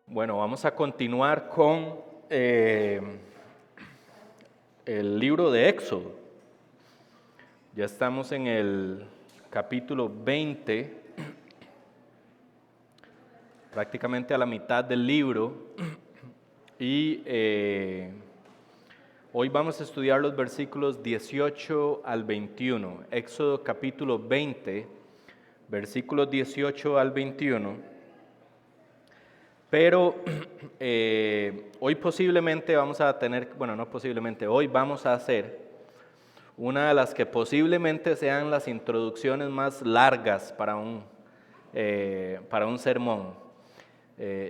Bueno, vamos a continuar con el libro de Éxodo. Ya estamos en el capítulo 20, prácticamente a la mitad del libro, y hoy vamos a estudiar los versículos 18 al 21. Éxodo capítulo 20, versículos 18 al 21. Pero hoy posiblemente vamos a tener, bueno, no posiblemente, hoy vamos a hacer una de las que posiblemente sean las introducciones más largas para un sermón.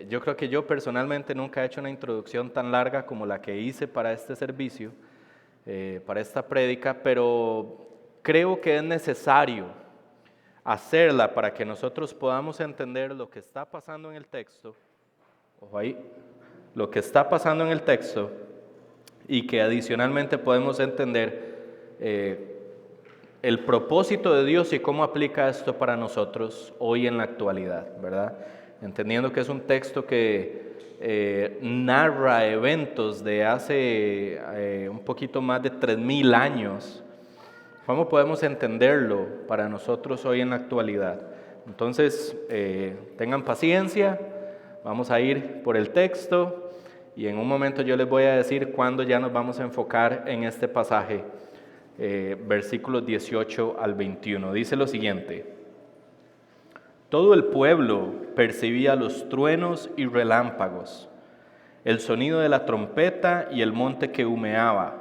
Yo creo que yo personalmente nunca he hecho una introducción tan larga como la que hice para este servicio, para esta prédica, pero creo que es necesario hacerla para que nosotros podamos entender lo que está pasando en el texto. Ojo ahí, lo que está pasando en el texto y que adicionalmente podemos entender el propósito de Dios y cómo aplica esto para nosotros hoy en la actualidad, ¿verdad? Entendiendo que es un texto que narra eventos de hace un poquito más de 3000 años. ¿Cómo podemos entenderlo para nosotros hoy en la actualidad? Entonces, tengan paciencia. Vamos a ir por el texto y en un momento yo les voy a decir cuándo ya nos vamos a enfocar en este pasaje, versículos 18 al 21. Dice lo siguiente: todo el pueblo percibía los truenos y relámpagos, el sonido de la trompeta y el monte que humeaba.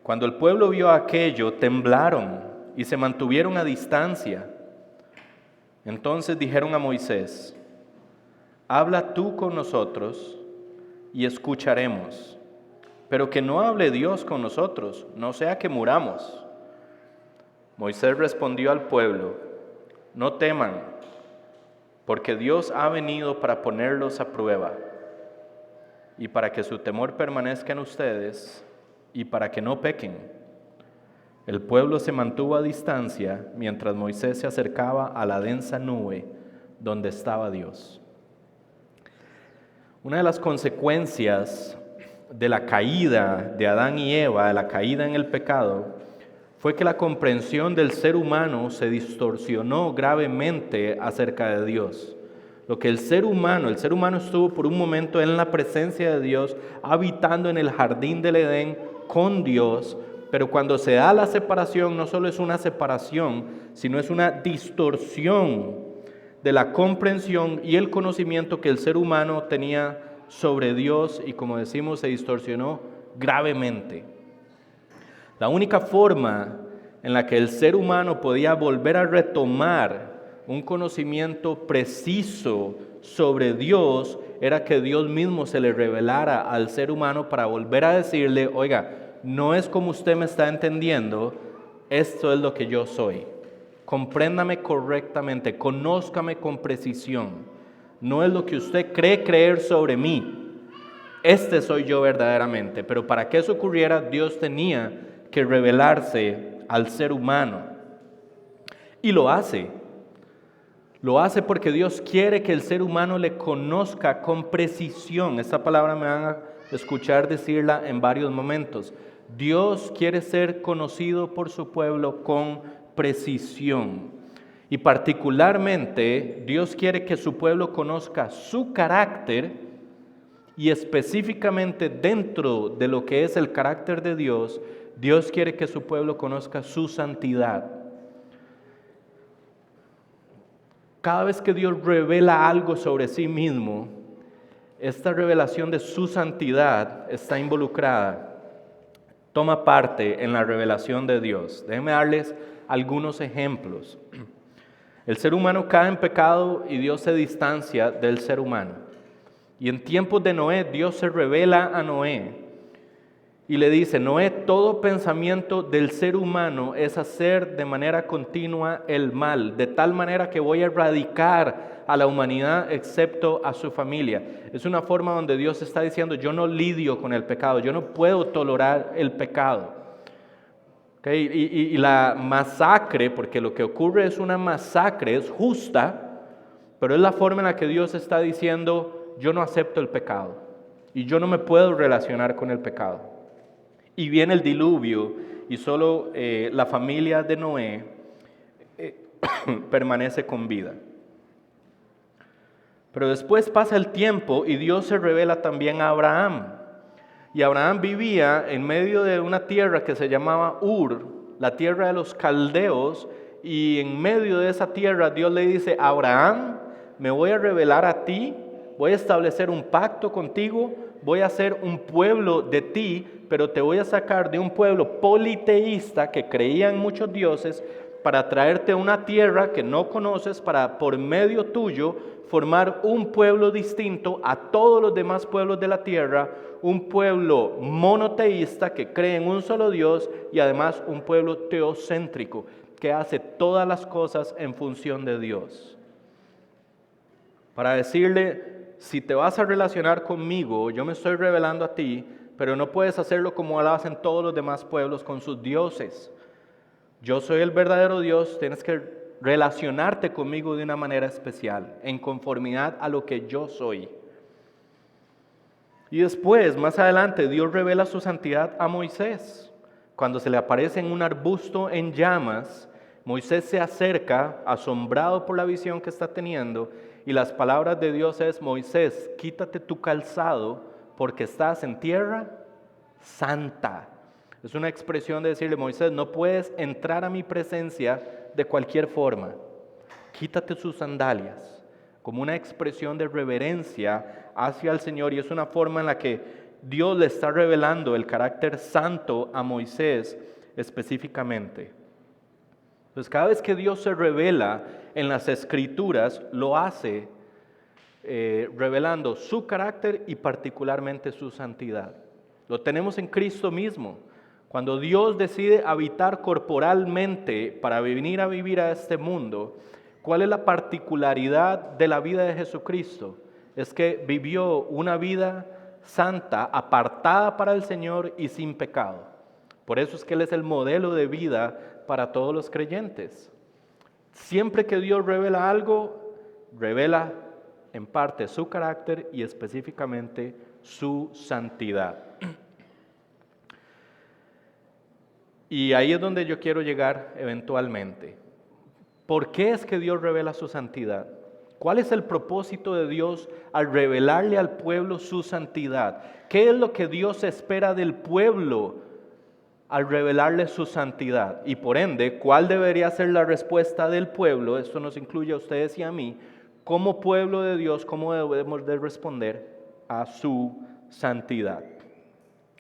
Cuando el pueblo vio aquello, temblaron y se mantuvieron a distancia. Entonces dijeron a Moisés: habla tú con nosotros y escucharemos, pero que no hable Dios con nosotros, no sea que muramos. Moisés respondió al pueblo: no teman, porque Dios ha venido para ponerlos a prueba, y para que su temor permanezca en ustedes, y para que no pequen. El pueblo se mantuvo a distancia mientras Moisés se acercaba a la densa nube donde estaba Dios. Una de las consecuencias de la caída de Adán y Eva, de la caída en el pecado, fue que la comprensión del ser humano se distorsionó gravemente acerca de Dios. Lo que el ser humano estuvo por un momento en la presencia de Dios, habitando en el jardín del Edén con Dios, pero cuando se da la separación, no solo es una separación, sino es una distorsión de la comprensión y el conocimiento que el ser humano tenía sobre Dios, y como decimos, se distorsionó gravemente. La única forma en la que el ser humano podía volver a retomar un conocimiento preciso sobre Dios era que Dios mismo se le revelara al ser humano para volver a decirle: oiga, no es como usted me está entendiendo, esto es lo que yo soy. Compréndame correctamente, conózcame con precisión. No es lo que usted cree creer sobre mí. Este soy yo verdaderamente. Pero para que eso ocurriera, Dios tenía que revelarse al ser humano. Y lo hace. Lo hace porque Dios quiere que el ser humano le conozca con precisión. Esta palabra me van a escuchar decirla en varios momentos. Dios quiere ser conocido por su pueblo con precisión. Y particularmente, Dios quiere que su pueblo conozca su carácter, y específicamente dentro de lo que es el carácter de Dios, Dios quiere que su pueblo conozca su santidad. Cada vez que Dios revela algo sobre sí mismo, esta revelación de su santidad está involucrada, toma parte en la revelación de Dios. Déjenme darles algunos ejemplos. El ser humano cae en pecado y Dios se distancia del ser humano. Y en tiempos de Noé, Dios se revela a Noé y le dice: Noé, todo pensamiento del ser humano es hacer de manera continua el mal, de tal manera que voy a erradicar a la humanidad excepto a su familia. Es una forma donde Dios está diciendo: yo no lidio con el pecado, yo no puedo tolerar el pecado. ¿Ok? Y la masacre, porque lo que ocurre es una masacre, es justa, pero es la forma en la que Dios está diciendo, yo no acepto el pecado y yo no me puedo relacionar con el pecado. Y viene el diluvio y solo la familia de Noé permanece con vida. Pero después pasa el tiempo y Dios se revela también a Abraham. Y Abraham vivía en medio de una tierra que se llamaba Ur, la tierra de los caldeos, y en medio de esa tierra Dios le dice, Abraham, me voy a revelar a ti, voy a establecer un pacto contigo, voy a hacer un pueblo de ti, pero te voy a sacar de un pueblo politeísta que creía en muchos dioses para traerte a una tierra que no conoces, para por medio tuyo formar un pueblo distinto a todos los demás pueblos de la tierra, un pueblo monoteísta que cree en un solo Dios y además un pueblo teocéntrico que hace todas las cosas en función de Dios. Para decirle, si te vas a relacionar conmigo, yo me estoy revelando a ti, pero no puedes hacerlo como lo hacen todos los demás pueblos con sus dioses. Yo soy el verdadero Dios, tienes que relacionarte conmigo de una manera especial, en conformidad a lo que yo soy. Y después, más adelante, Dios revela su santidad a Moisés. Cuando se le aparece en un arbusto en llamas, Moisés se acerca, asombrado por la visión que está teniendo, y las palabras de Dios es, Moisés, quítate tu calzado, porque estás en tierra santa. Es una expresión de decirle, Moisés, no puedes entrar a mi presencia de cualquier forma. Quítate sus sandalias, como una expresión de reverencia hacia el Señor, y es una forma en la que Dios le está revelando el carácter santo a Moisés específicamente. Entonces, cada vez que Dios se revela en las Escrituras, lo hace revelando su carácter y particularmente su santidad. Lo tenemos en Cristo mismo. Cuando Dios decide habitar corporalmente para venir a vivir a este mundo, ¿cuál es la particularidad de la vida de Jesucristo? Es que vivió una vida santa, apartada para el Señor y sin pecado. Por eso es que Él es el modelo de vida para todos los creyentes. Siempre que Dios revela algo, revela en parte su carácter y específicamente su santidad. Y ahí es donde yo quiero llegar eventualmente. ¿Por qué es que Dios revela su santidad? ¿Cuál es el propósito de Dios al revelarle al pueblo su santidad? ¿Qué es lo que Dios espera del pueblo al revelarle su santidad? Y por ende, ¿cuál debería ser la respuesta del pueblo? Esto nos incluye a ustedes y a mí. Como pueblo de Dios, ¿cómo debemos de responder a su santidad?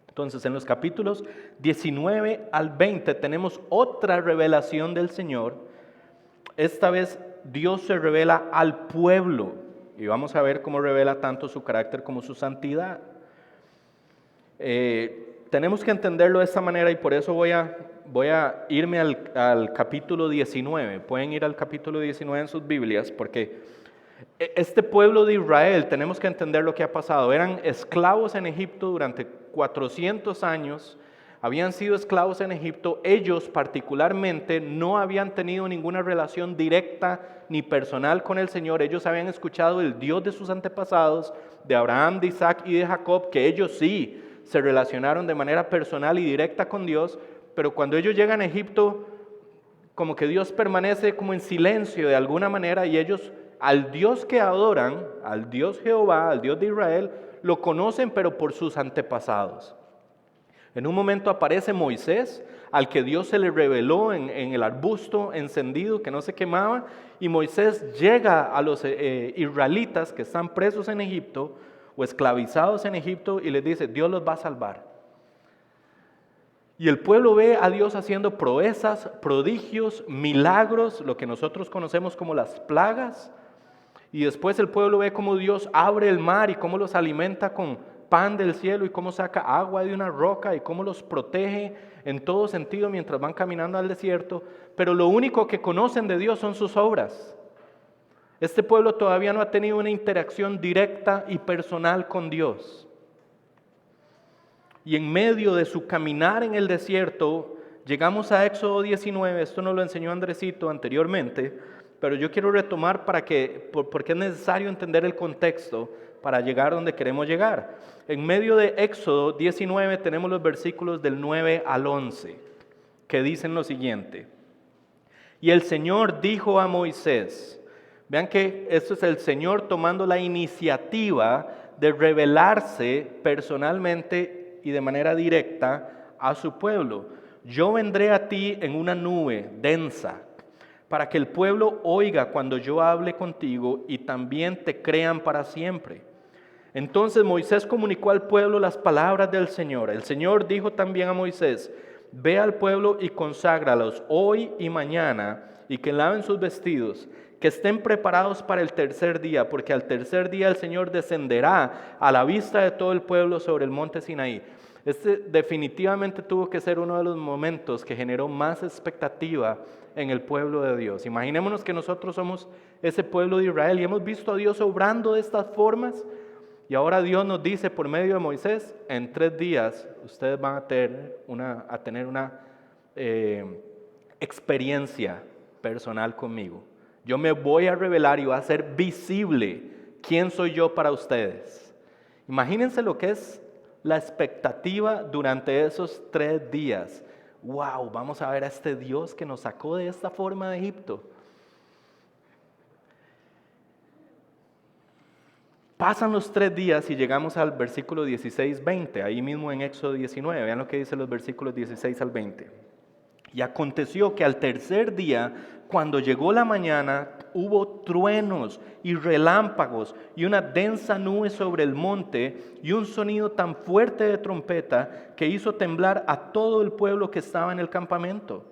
Entonces, en los capítulos 19 al 20 tenemos otra revelación del Señor. Esta vez Dios se revela al pueblo y vamos a ver cómo revela tanto su carácter como su santidad. Tenemos que entenderlo de esta manera y por eso voy a irme al capítulo 19. Pueden ir al capítulo 19 en sus Biblias porque este pueblo de Israel, tenemos que entender lo que ha pasado. Eran esclavos en Egipto durante 400 años. Habían sido esclavos en Egipto. Ellos particularmente no habían tenido ninguna relación directa ni personal con el Señor. Ellos habían escuchado el Dios de sus antepasados, de Abraham, de Isaac y de Jacob, que ellos sí se relacionaron de manera personal y directa con Dios. Pero cuando ellos llegan a Egipto, como que Dios permanece como en silencio de alguna manera y ellos al Dios que adoran, al Dios Jehová, al Dios de Israel, lo conocen pero por sus antepasados. En un momento aparece Moisés, al que Dios se le reveló en el arbusto encendido que no se quemaba, y Moisés llega a los israelitas que están presos en Egipto o esclavizados en Egipto y les dice, Dios los va a salvar. Y el pueblo ve a Dios haciendo proezas, prodigios, milagros, lo que nosotros conocemos como las plagas. Y después el pueblo ve cómo Dios abre el mar y cómo los alimenta con pan del cielo y cómo saca agua de una roca y cómo los protege en todo sentido mientras van caminando al desierto. Pero lo único que conocen de Dios son sus obras. Este pueblo todavía no ha tenido una interacción directa y personal con Dios. Y en medio de su caminar en el desierto, llegamos a Éxodo 19, esto nos lo enseñó Andresito anteriormente, pero yo quiero retomar porque es necesario entender el contexto para llegar donde queremos llegar. En medio de Éxodo 19 tenemos los versículos del 9 al 11, que dicen lo siguiente. Y el Señor dijo a Moisés, vean que esto es el Señor tomando la iniciativa de revelarse personalmente y de manera directa a su pueblo. Yo vendré a ti en una nube densa, para que el pueblo oiga cuando yo hable contigo y también te crean para siempre. Entonces Moisés comunicó al pueblo las palabras del Señor. El Señor dijo también a Moisés, ve al pueblo y conságralos hoy y mañana, y que laven sus vestidos, que estén preparados para el tercer día, porque al tercer día el Señor descenderá a la vista de todo el pueblo sobre el monte Sinaí. Este definitivamente tuvo que ser uno de los momentos que generó más expectativa en el pueblo de Dios. Imaginémonos que nosotros somos ese pueblo de Israel y hemos visto a Dios obrando de estas formas, y ahora Dios nos dice por medio de Moisés, en 3 días ustedes van a tener una experiencia personal conmigo. Yo me voy a revelar y va a ser visible quién soy yo para ustedes. Imagínense lo que es la expectativa durante esos 3 días. ¡Wow! Vamos a ver a este Dios que nos sacó de esta forma de Egipto. Pasan los 3 días y llegamos al versículo 16-20, ahí mismo en Éxodo 19. Vean lo que dicen los versículos 16 al 20. Y aconteció que al tercer día, cuando llegó la mañana, hubo truenos y relámpagos y una densa nube sobre el monte y un sonido tan fuerte de trompeta que hizo temblar a todo el pueblo que estaba en el campamento.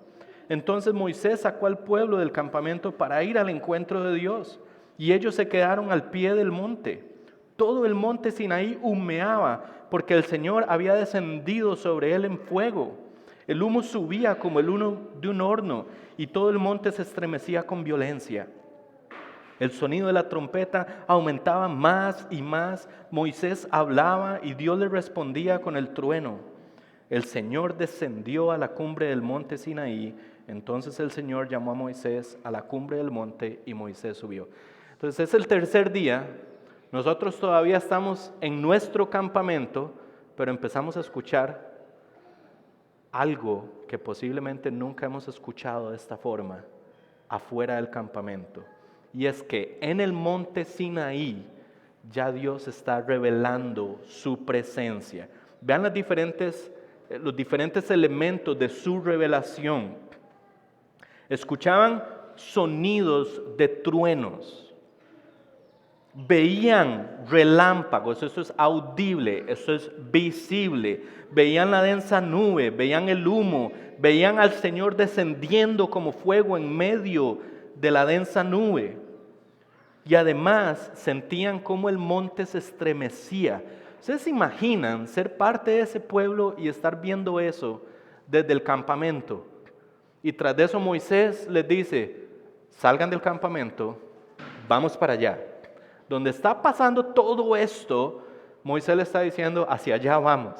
Entonces Moisés sacó al pueblo del campamento para ir al encuentro de Dios, y ellos se quedaron al pie del monte. Todo el monte Sinaí humeaba, porque el Señor había descendido sobre él en fuego. El humo subía como el humo de un horno, y todo el monte se estremecía con violencia. El sonido de la trompeta aumentaba más y más. Moisés hablaba y Dios le respondía con el trueno. El Señor descendió a la cumbre del monte Sinaí. Entonces el Señor llamó a Moisés a la cumbre del monte y Moisés subió. Entonces es el tercer día. Nosotros todavía estamos en nuestro campamento, pero empezamos a escuchar algo que posiblemente nunca hemos escuchado de esta forma afuera del campamento. Y es que en el monte Sinaí ya Dios está revelando su presencia. Vean los diferentes elementos de su revelación. Escuchaban sonidos de truenos. Veían relámpagos, eso es audible, eso es visible. Veían la densa nube, veían el humo, veían al Señor descendiendo como fuego en medio de la densa nube. Y además sentían cómo el monte se estremecía. ¿Ustedes se imaginan ser parte de ese pueblo y estar viendo eso desde el campamento? Y tras de eso Moisés les dice, salgan del campamento, vamos para allá. Donde está pasando todo esto, Moisés le está diciendo, hacia allá vamos.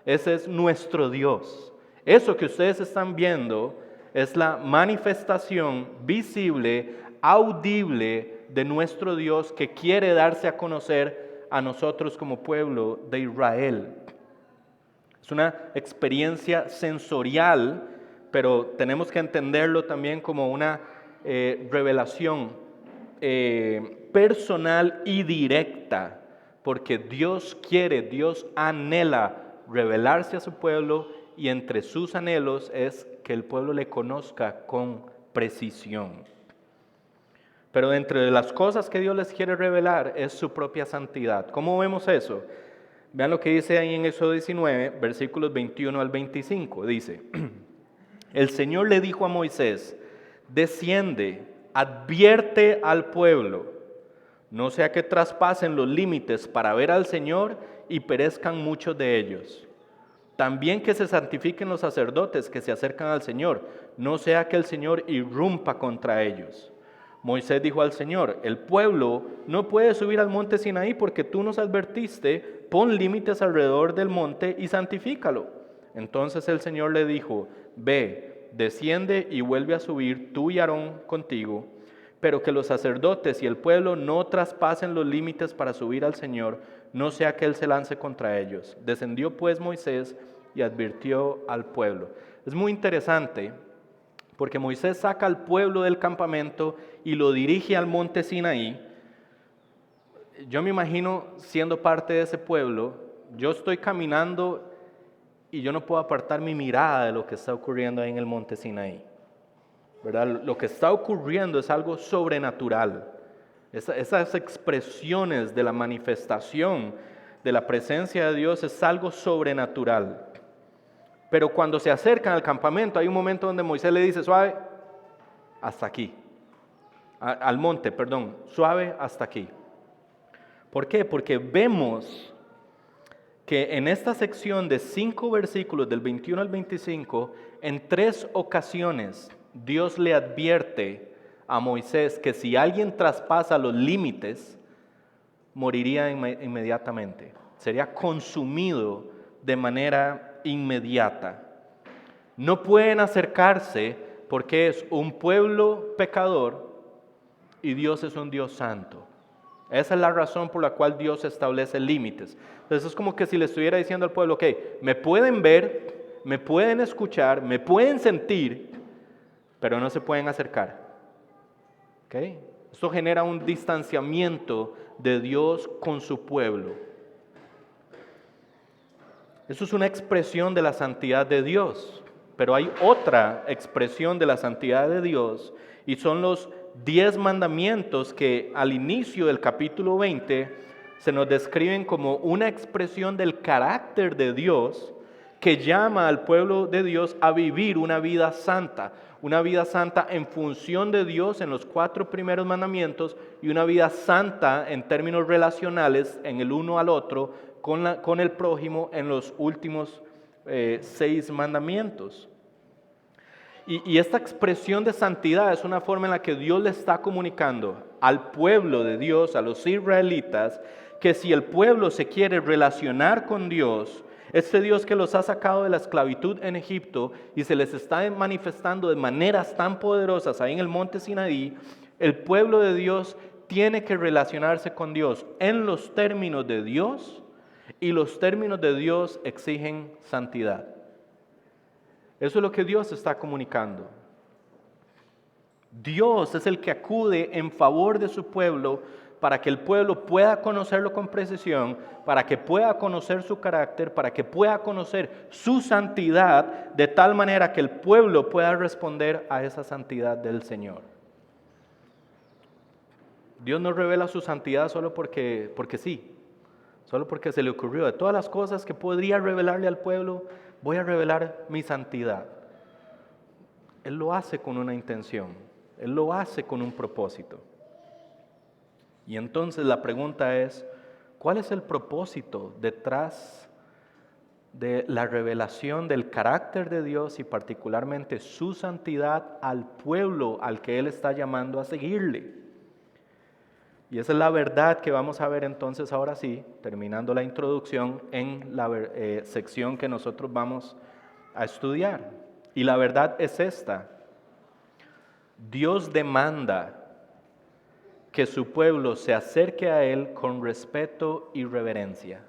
Ese es nuestro Dios. Eso que ustedes están viendo es la manifestación visible, audible de nuestro Dios que quiere darse a conocer a nosotros como pueblo de Israel. Es una experiencia sensorial, pero tenemos que entenderlo también como una revelación personal y directa, porque Dios quiere, Dios anhela revelarse a su pueblo, y entre sus anhelos es que el pueblo le conozca con precisión. Pero entre las cosas que Dios les quiere revelar es su propia santidad. ¿Cómo vemos eso? Vean lo que dice ahí en Éxodo 19, versículos 21 al 25. Dice, el Señor le dijo a Moisés, desciende, advierte al pueblo, no sea que traspasen los límites para ver al Señor y perezcan muchos de ellos. También que se santifiquen los sacerdotes que se acercan al Señor, no sea que el Señor irrumpa contra ellos. Moisés dijo al Señor, el pueblo no puede subir al monte Sinaí porque tú nos advertiste, pon límites alrededor del monte y santifícalo. Entonces el Señor le dijo, ve, desciende y vuelve a subir tú y Aarón contigo, pero que los sacerdotes y el pueblo no traspasen los límites para subir al Señor, no sea que Él se lance contra ellos. Descendió pues Moisés y advirtió al pueblo. Es muy interesante porque Moisés saca al pueblo del campamento y lo dirige al monte Sinaí. Yo me imagino siendo parte de ese pueblo, yo estoy caminando y yo no puedo apartar mi mirada de lo que está ocurriendo ahí en el monte Sinaí, ¿verdad? Lo que está ocurriendo es algo sobrenatural. Esas expresiones de la manifestación de la presencia de Dios es algo sobrenatural. Pero cuando se acercan al campamento, hay un momento donde Moisés le dice, suave, hasta aquí. Al monte, perdón, suave hasta aquí. ¿Por qué? Porque vemos que en esta sección de 5 versículos, del 21 al 25, en 3 ocasiones Dios le advierte a Moisés que si alguien traspasa los límites, moriría inmediatamente. Sería consumido de manera inmediata. No pueden acercarse porque es un pueblo pecador y Dios es un Dios santo. Esa es la razón por la cual Dios establece límites. Entonces es como que si le estuviera diciendo al pueblo, ok, me pueden ver, me pueden escuchar, me pueden sentir, pero no se pueden acercar. ¿Okay? Esto genera un distanciamiento de Dios con su pueblo. Eso es una expresión de la santidad de Dios, pero hay otra expresión de la santidad de Dios y son los 10 mandamientos que al inicio del capítulo 20 se nos describen como una expresión del carácter de Dios que llama al pueblo de Dios a vivir una vida santa en función de Dios en los 4 primeros mandamientos y una vida santa en términos relacionales en el uno al otro con el prójimo en los últimos 6 mandamientos. Y esta expresión de santidad es una forma en la que Dios le está comunicando al pueblo de Dios, a los israelitas, que si el pueblo se quiere relacionar con Dios, este Dios que los ha sacado de la esclavitud en Egipto y se les está manifestando de maneras tan poderosas ahí en el monte Sinaí, el pueblo de Dios tiene que relacionarse con Dios en los términos de Dios y los términos de Dios exigen santidad. Eso es lo que Dios está comunicando. Dios es el que acude en favor de su pueblo para que el pueblo pueda conocerlo con precisión, para que pueda conocer su carácter, para que pueda conocer su santidad, de tal manera que el pueblo pueda responder a esa santidad del Señor. Dios no revela su santidad solo porque sí, solo porque se le ocurrió. De todas las cosas que podría revelarle al pueblo, voy a revelar mi santidad. Él lo hace con una intención, Él lo hace con un propósito. Y entonces la pregunta es, ¿cuál es el propósito detrás de la revelación del carácter de Dios y particularmente su santidad al pueblo al que Él está llamando a seguirle? Y esa es la verdad que vamos a ver entonces ahora sí, terminando la introducción en la sección que nosotros vamos a estudiar. Y la verdad es esta: Dios demanda que su pueblo se acerque a Él con respeto y reverencia.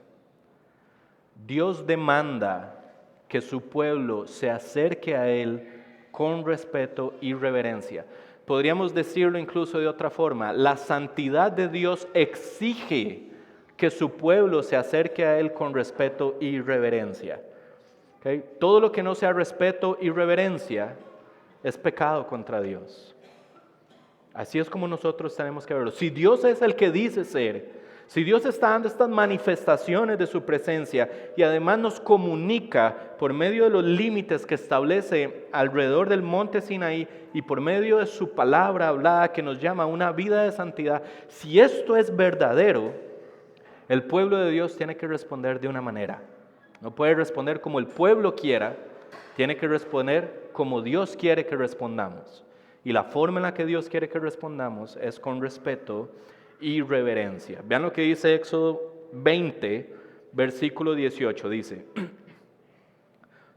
Dios demanda que su pueblo se acerque a Él con respeto y reverencia. Podríamos decirlo incluso de otra forma: la santidad de Dios exige que su pueblo se acerque a Él con respeto y reverencia. ¿Okay? Todo lo que no sea respeto y reverencia es pecado contra Dios. Así es como nosotros tenemos que verlo. Si Dios es el que dice ser, si Dios está dando estas manifestaciones de su presencia y además nos comunica por medio de los límites que establece alrededor del monte Sinaí y por medio de su palabra hablada que nos llama a una vida de santidad, si esto es verdadero, el pueblo de Dios tiene que responder de una manera. No puede responder como el pueblo quiera, tiene que responder como Dios quiere que respondamos. Y la forma en la que Dios quiere que respondamos es con respeto y reverencia. Vean lo que dice Éxodo 20, versículo 18. Dice: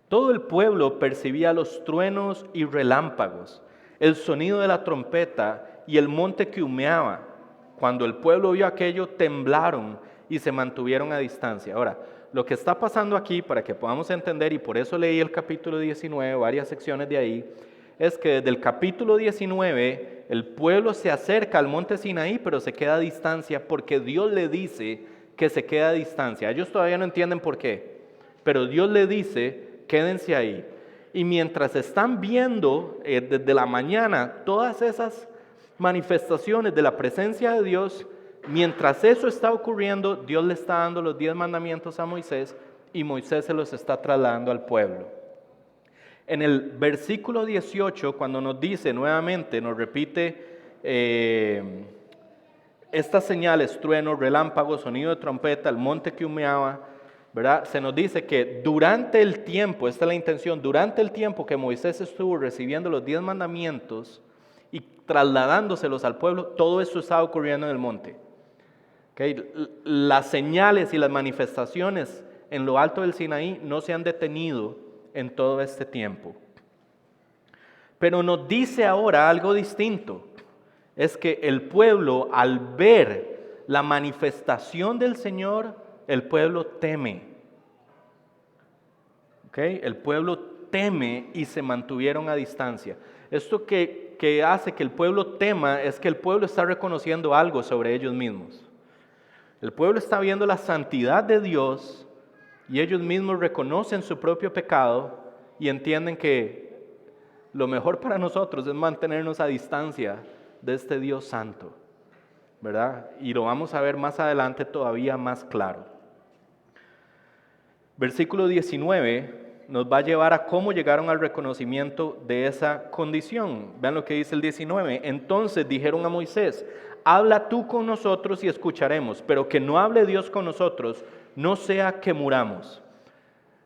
Todo el pueblo percibía los truenos y relámpagos, el sonido de la trompeta y el monte que humeaba. Cuando el pueblo vio aquello, temblaron y se mantuvieron a distancia. Ahora, lo que está pasando aquí, para que podamos entender, y por eso leí el capítulo 19, varias secciones de ahí, es que desde el capítulo 19 el pueblo se acerca al monte Sinaí, pero se queda a distancia porque Dios le dice que se queda a distancia. Ellos todavía no entienden por qué, pero Dios le dice, quédense ahí. Y mientras están viendo desde la mañana todas esas manifestaciones de la presencia de Dios, mientras eso está ocurriendo, Dios le está dando los 10 mandamientos a Moisés y Moisés se los está trasladando al pueblo. En el versículo 18, cuando nos dice nuevamente, nos repite estas señales, trueno, relámpago, sonido de trompeta, el monte que humeaba, ¿verdad? Se nos dice que durante el tiempo, esta es la intención, durante el tiempo que Moisés estuvo recibiendo los 10 mandamientos y trasladándoselos al pueblo, todo esto estaba ocurriendo en el monte. ¿Okay? Las señales y las manifestaciones en lo alto del Sinaí no se han detenido en todo este tiempo. Pero nos dice ahora algo distinto, es que el pueblo, al ver la manifestación del Señor, el pueblo teme. ¿Okay? El pueblo teme y se mantuvieron a distancia. Esto que hace que el pueblo tema es que el pueblo está reconociendo algo sobre ellos mismos. El pueblo está viendo la santidad de Dios y ellos mismos reconocen su propio pecado y entienden que lo mejor para nosotros es mantenernos a distancia de este Dios santo, ¿verdad? Y lo vamos a ver más adelante todavía más claro. Versículo 19 nos va a llevar a cómo llegaron al reconocimiento de esa condición. Vean lo que dice el 19. Entonces dijeron a Moisés, habla tú con nosotros y escucharemos, pero que no hable Dios con nosotros, no sea que muramos.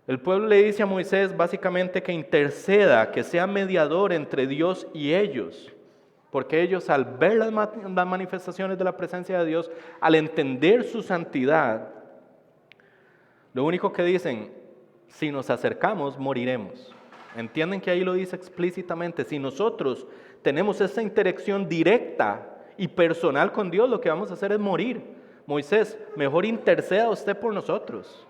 El pueblo le dice a Moisés básicamente que interceda, que sea mediador entre Dios y ellos, porque ellos al ver las manifestaciones de la presencia de Dios, al entender su santidad, lo único que dicen, si nos acercamos, moriremos. Entienden que ahí lo dice explícitamente, si nosotros tenemos esa interacción directa y personal con Dios, lo que vamos a hacer es morir. Moisés, mejor interceda usted por nosotros.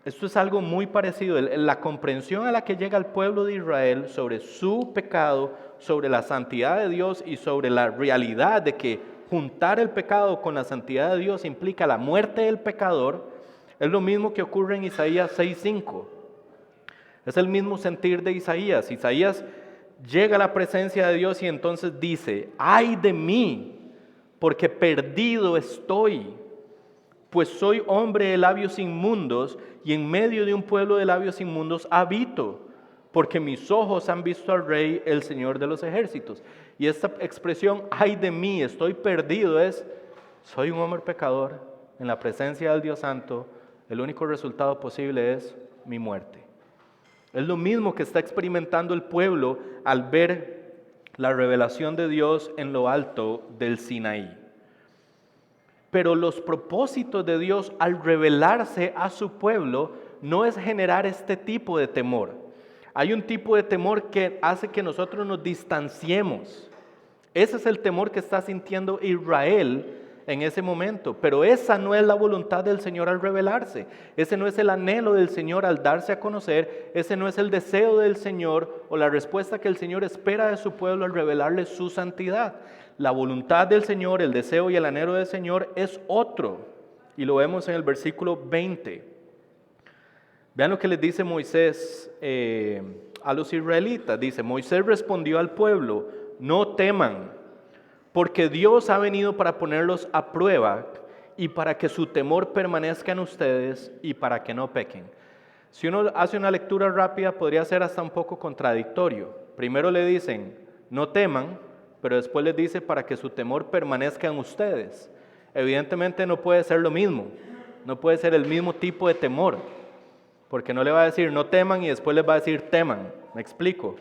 Esto es algo muy parecido, la comprensión a la que llega el pueblo de Israel sobre su pecado, sobre la santidad de Dios y sobre la realidad de que juntar el pecado con la santidad de Dios implica la muerte del pecador, es lo mismo que ocurre en Isaías 6:5. Es el mismo sentir de Isaías. Isaías llega a la presencia de Dios y entonces dice, ¡ay de mí! Porque perdido estoy, pues soy hombre de labios inmundos y en medio de un pueblo de labios inmundos habito, porque mis ojos han visto al Rey, el Señor de los ejércitos. Y esta expresión, ¡ay de mí! Estoy perdido, soy un hombre pecador en la presencia del Dios Santo. El único resultado posible es mi muerte. Es lo mismo que está experimentando el pueblo al ver la revelación de Dios en lo alto del Sinaí. Pero los propósitos de Dios al revelarse a su pueblo no es generar este tipo de temor. Hay un tipo de temor que hace que nosotros nos distanciemos. Ese es el temor que está sintiendo Israel en ese momento, pero esa no es la voluntad del Señor al revelarse, ese no es el anhelo del Señor al darse a conocer, ese no es el deseo del Señor o la respuesta que el Señor espera de su pueblo al revelarle su santidad. La voluntad del Señor, el deseo y el anhelo del Señor es otro, y lo vemos en el versículo 20. Vean lo que les dice Moisés a los israelitas, dice, Moisés respondió al pueblo, no teman, porque Dios ha venido para ponerlos a prueba y para que su temor permanezca en ustedes y para que no pequen. Si uno hace una lectura rápida podría ser hasta un poco contradictorio. Primero le dicen, no teman, pero después les dice para que su temor permanezca en ustedes. Evidentemente no puede ser lo mismo, no puede ser el mismo tipo de temor, porque no le va a decir no teman y después les va a decir teman, ¿me explico?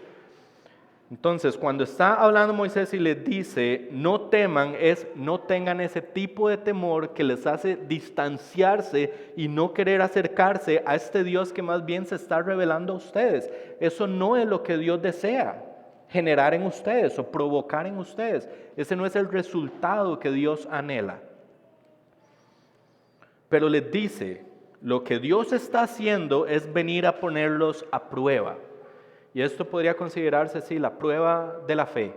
Entonces, cuando está hablando Moisés y les dice, no teman, no tengan ese tipo de temor que les hace distanciarse y no querer acercarse a este Dios que más bien se está revelando a ustedes. Eso no es lo que Dios desea generar en ustedes o provocar en ustedes. Ese no es el resultado que Dios anhela. Pero les dice, lo que Dios está haciendo es venir a ponerlos a prueba. Y esto podría considerarse así, la prueba de la fe,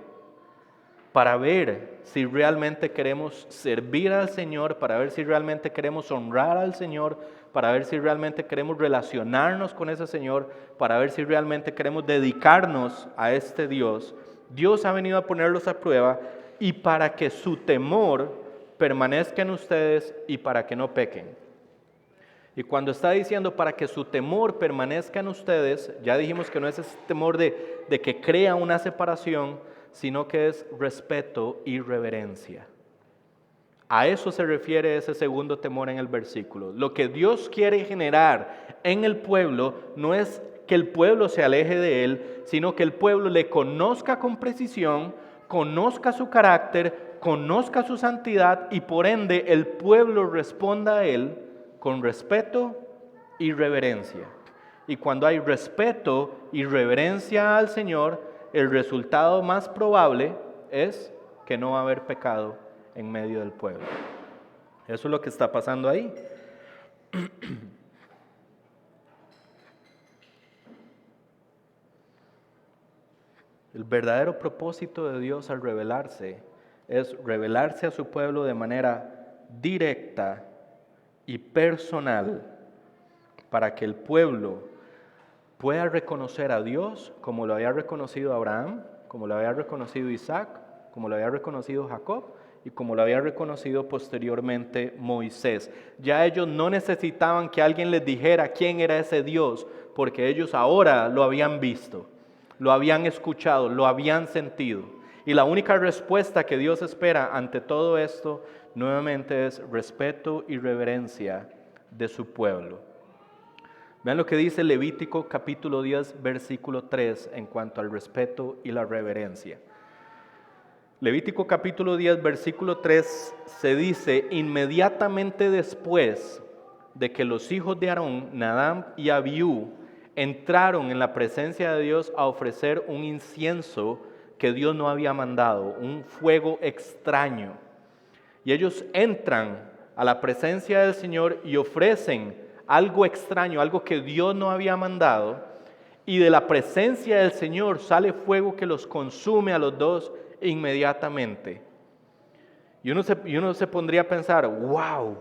para ver si realmente queremos servir al Señor, para ver si realmente queremos honrar al Señor, para ver si realmente queremos relacionarnos con ese Señor, para ver si realmente queremos dedicarnos a este Dios. Dios ha venido a ponerlos a prueba y para que su temor permanezca en ustedes y para que no pequen. Y cuando está diciendo para que su temor permanezca en ustedes, ya dijimos que no es ese temor de que crea una separación, sino que es respeto y reverencia. A eso se refiere ese segundo temor en el versículo. Lo que Dios quiere generar en el pueblo no es que el pueblo se aleje de Él, sino que el pueblo le conozca con precisión, conozca su carácter, conozca su santidad y por ende el pueblo responda a Él con respeto y reverencia. Y cuando hay respeto y reverencia al Señor, el resultado más probable es que no va a haber pecado en medio del pueblo. Eso es lo que está pasando ahí. El verdadero propósito de Dios al revelarse es revelarse a su pueblo de manera directa y personal para que el pueblo pueda reconocer a Dios como lo había reconocido Abraham, como lo había reconocido Isaac, como lo había reconocido Jacob y como lo había reconocido posteriormente Moisés. Ya ellos no necesitaban que alguien les dijera quién era ese Dios, porque ellos ahora lo habían visto, lo habían escuchado, lo habían sentido. Y la única respuesta que Dios espera ante todo esto nuevamente es respeto y reverencia de su pueblo. Vean lo que dice Levítico capítulo 10 versículo 3 en cuanto al respeto y la reverencia. Levítico capítulo 10 versículo 3 se dice: inmediatamente después de que los hijos de Aarón, Nadab y Abiú, entraron en la presencia de Dios a ofrecer un incienso que Dios no había mandado, un fuego extraño. Y ellos entran a la presencia del Señor y ofrecen algo extraño, algo que Dios no había mandado, y de la presencia del Señor sale fuego que los consume a los dos inmediatamente. Y uno se pondría a pensar, wow,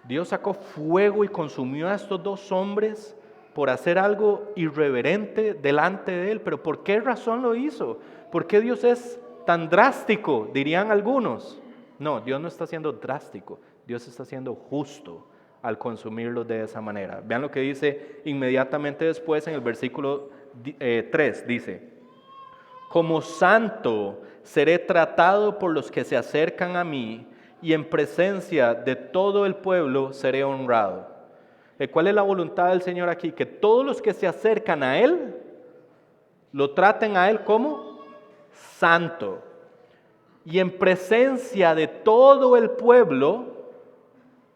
Dios sacó fuego y consumió a estos dos hombres por hacer algo irreverente delante de Él. Pero ¿por qué razón lo hizo? ¿Por qué Dios es tan drástico? Dirían algunos. No, Dios no está siendo drástico, Dios está siendo justo al consumirlos de esa manera. Vean lo que dice inmediatamente después en el versículo 3, dice: como santo seré tratado por los que se acercan a mí, y en presencia de todo el pueblo seré honrado. ¿Cuál es la voluntad del Señor aquí? Que todos los que se acercan a Él, lo traten a Él como santo. Y en presencia de todo el pueblo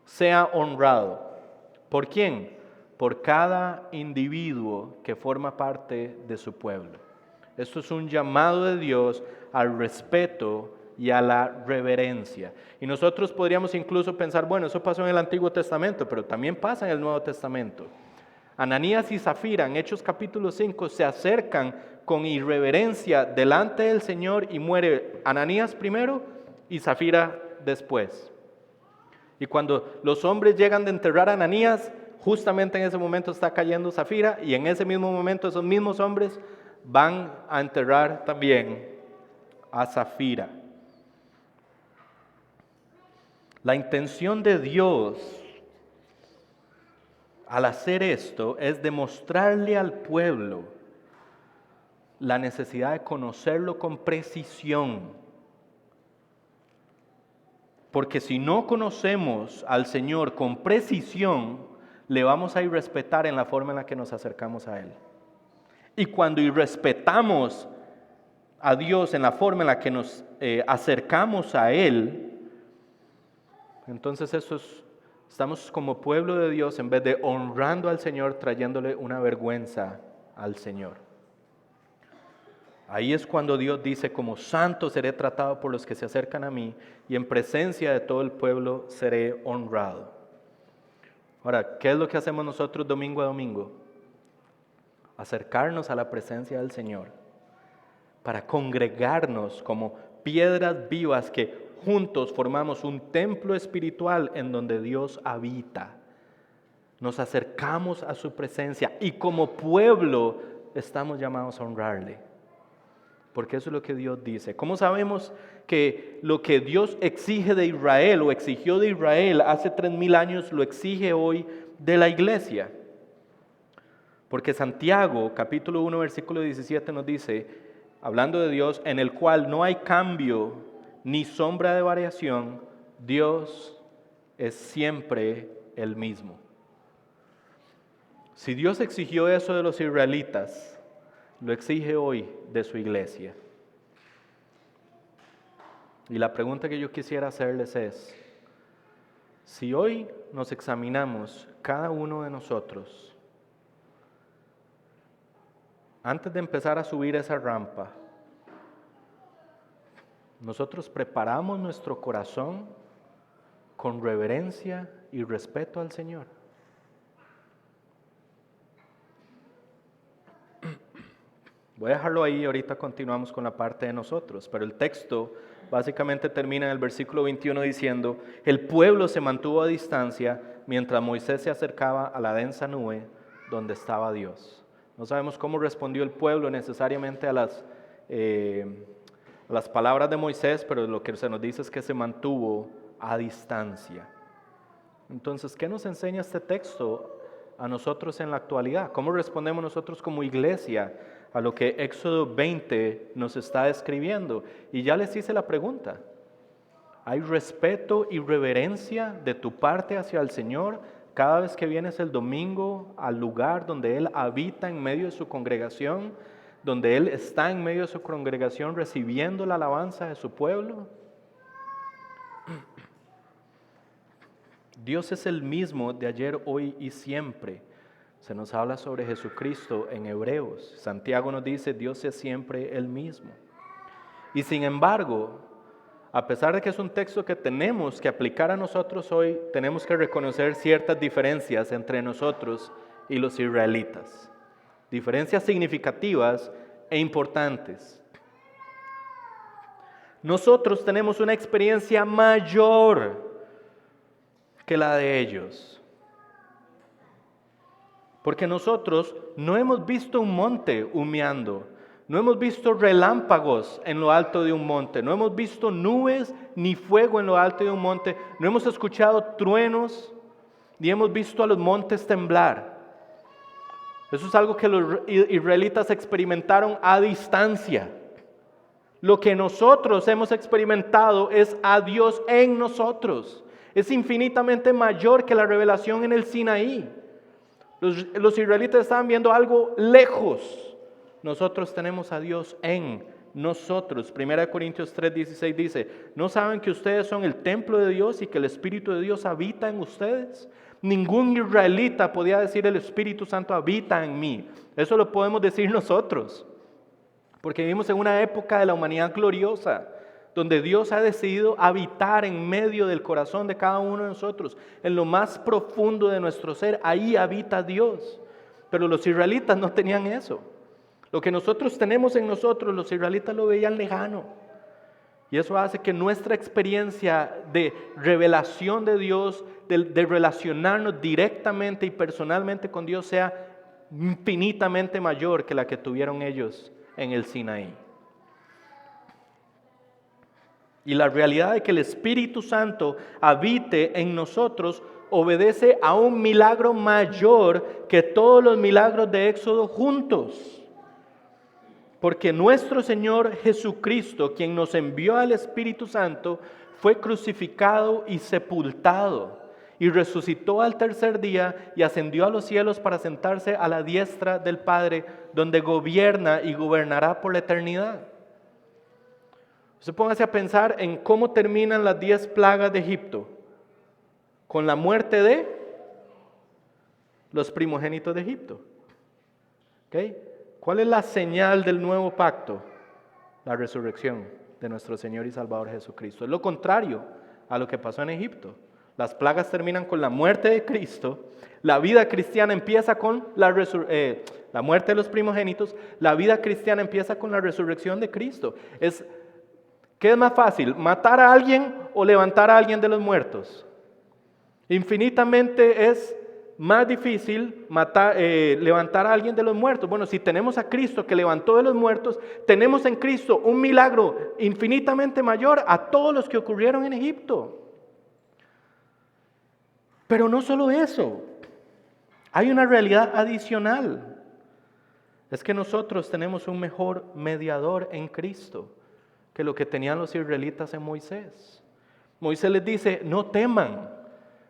sea honrado. ¿Por quién? Por cada individuo que forma parte de su pueblo. Esto es un llamado de Dios al respeto y a la reverencia. Y nosotros podríamos incluso pensar, bueno, eso pasó en el Antiguo Testamento, pero también pasa en el Nuevo Testamento. Ananías y Zafira en Hechos capítulo 5 se acercan con irreverencia delante del Señor y muere Ananías primero y Zafira después. Y cuando los hombres llegan de enterrar a Ananías, justamente en ese momento está cayendo Zafira y en ese mismo momento esos mismos hombres van a enterrar también a Zafira. La intención de Dios al hacer esto es demostrarle al pueblo la necesidad de conocerlo con precisión. Porque si no conocemos al Señor con precisión, le vamos a irrespetar en la forma en la que nos acercamos a Él. Y cuando irrespetamos a Dios, en la forma en la que nos acercamos a Él, entonces estamos como pueblo de Dios, en vez de honrando al Señor, trayéndole una vergüenza al Señor. Ahí es cuando Dios dice, como santo seré tratado por los que se acercan a mí, y en presencia de todo el pueblo seré honrado. Ahora, ¿qué es lo que hacemos nosotros domingo a domingo? Acercarnos a la presencia del Señor, para congregarnos como piedras vivas que juntos formamos un templo espiritual en donde Dios habita. Nos acercamos a su presencia y como pueblo estamos llamados a honrarle. Porque eso es lo que Dios dice. ¿Cómo sabemos que lo que Dios exige de Israel o exigió de Israel hace 3000 años lo exige hoy de la iglesia? Porque Santiago, capítulo 1, versículo 17 nos dice, hablando de Dios, en el cual no hay cambio ni sombra de variación, Dios es siempre el mismo. Si Dios exigió eso de los israelitas, lo exige hoy de su iglesia. Y la pregunta que yo quisiera hacerles es, si hoy nos examinamos cada uno de nosotros, antes de empezar a subir esa rampa, nosotros preparamos nuestro corazón con reverencia y respeto al Señor. Voy a dejarlo ahí, ahorita continuamos con la parte de nosotros, pero el texto básicamente termina en el versículo 21 diciendo, el pueblo se mantuvo a distancia mientras Moisés se acercaba a la densa nube donde estaba Dios. No sabemos cómo respondió el pueblo necesariamente a las palabras de Moisés, pero lo que se nos dice es que se mantuvo a distancia. Entonces, ¿qué nos enseña este texto a nosotros en la actualidad? ¿Cómo respondemos nosotros como iglesia a lo que Éxodo 20 nos está describiendo? Y ya les hice la pregunta. ¿Hay respeto y reverencia de tu parte hacia el Señor cada vez que vienes el domingo al lugar donde Él habita en medio de su congregación, donde Él está en medio de su congregación recibiendo la alabanza de su pueblo? Dios es el mismo de ayer, hoy y siempre. Se nos habla sobre Jesucristo en Hebreos. Santiago nos dice, Dios es siempre el mismo. Y sin embargo, a pesar de que es un texto que tenemos que aplicar a nosotros hoy, tenemos que reconocer ciertas diferencias entre nosotros y los israelitas. Diferencias significativas e importantes. Nosotros tenemos una experiencia mayor que la de ellos. Porque nosotros no hemos visto un monte humeando, no hemos visto relámpagos en lo alto de un monte, no hemos visto nubes ni fuego en lo alto de un monte, no hemos escuchado truenos, ni hemos visto a los montes temblar. Eso es algo que los israelitas experimentaron a distancia. Lo que nosotros hemos experimentado es a Dios en nosotros. Es infinitamente mayor que la revelación en el Sinaí. Los israelitas estaban viendo algo lejos. Nosotros tenemos a Dios en nosotros. 1 Corintios 3:16 dice, ¿no saben que ustedes son el templo de Dios y que el Espíritu de Dios habita en ustedes? Ningún israelita podía decir el Espíritu Santo habita en mí. Eso lo podemos decir nosotros. Porque vivimos en una época de la humanidad gloriosa, donde Dios ha decidido habitar en medio del corazón de cada uno de nosotros, en lo más profundo de nuestro ser, ahí habita Dios. Pero los israelitas no tenían eso. Lo que nosotros tenemos en nosotros, los israelitas lo veían lejano. Y eso hace que nuestra experiencia de revelación de Dios, de relacionarnos directamente y personalmente con Dios, sea infinitamente mayor que la que tuvieron ellos en el Sinaí. Y la realidad de que el Espíritu Santo habite en nosotros obedece a un milagro mayor que todos los milagros de Éxodo juntos. Porque nuestro Señor Jesucristo, quien nos envió al Espíritu Santo, fue crucificado y sepultado, y resucitó al tercer día y ascendió a los cielos para sentarse a la diestra del Padre, donde gobierna y gobernará por la eternidad. Usted póngase a pensar en cómo terminan las 10 plagas de Egipto, con la muerte de los primogénitos de Egipto. ¿Okay? ¿Cuál es la señal del nuevo pacto? La resurrección de nuestro Señor y Salvador Jesucristo. Es lo contrario a lo que pasó en Egipto. Las plagas terminan con la muerte de Cristo. La vida cristiana empieza con la muerte de los primogénitos. La vida cristiana empieza con la resurrección de Cristo. ¿Qué es más fácil? ¿Matar a alguien o levantar a alguien de los muertos? Infinitamente es más difícil levantar a alguien de los muertos. Bueno, si tenemos a Cristo que levantó de los muertos, tenemos en Cristo un milagro infinitamente mayor a todos los que ocurrieron en Egipto. Pero no solo eso, hay una realidad adicional. Es que nosotros tenemos un mejor mediador en Cristo que lo que tenían los israelitas en Moisés. Moisés les dice, no teman.